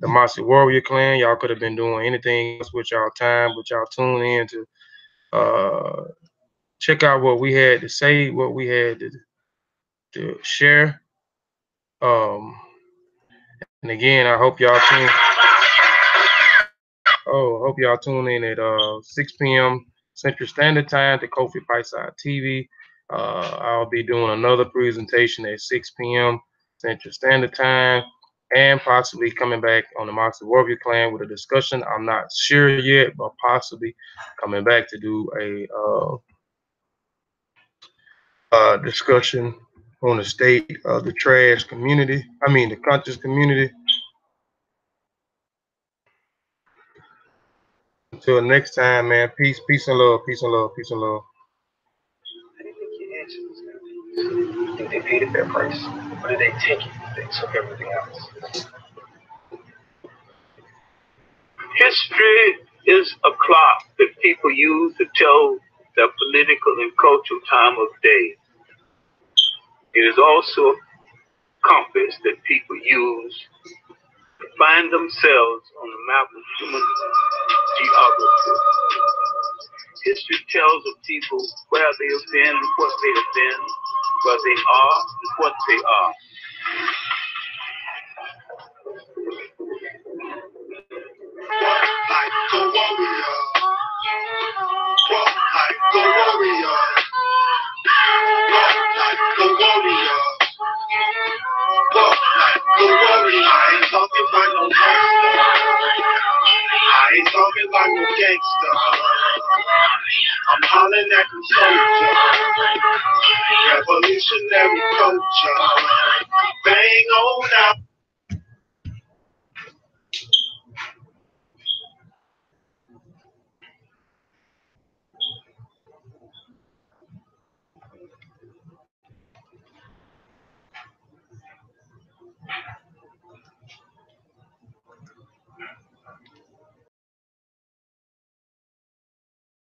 the Mossi Warrior Clan. Y'all could have been doing anything else with y'all time, but y'all tuned in to check out what we had to say, what we had to share. And again, I hope y'all tune. Oh, I hope y'all tune in at 6 p.m. Central Standard Time to Kofi Piesie TV. I'll be doing another presentation at 6 p.m. Central Standard Time, and possibly coming back on the Mossi Warrior Clan with a discussion. I'm not sure yet, but possibly coming back to do a discussion on the state of the trash community. I mean, the conscious community. Until next time, man. Peace and love. Peace and love. Peace and love. How do you think your ancestors? You think they paid a fair price? Or did they take it? They took everything else. History is a clock that people use to tell their political and cultural time of day. It is also a compass that people use to find themselves on the map of human geography. History tells of people where they have been and what they have been, where they are and what they are. Like a warrior, walk like a warrior, walk like a warrior, walk like a warrior. I ain't talking about no gangster. I ain't talking about no gangster. I'm hollering at the soldier, revolutionary culture. Bang on out.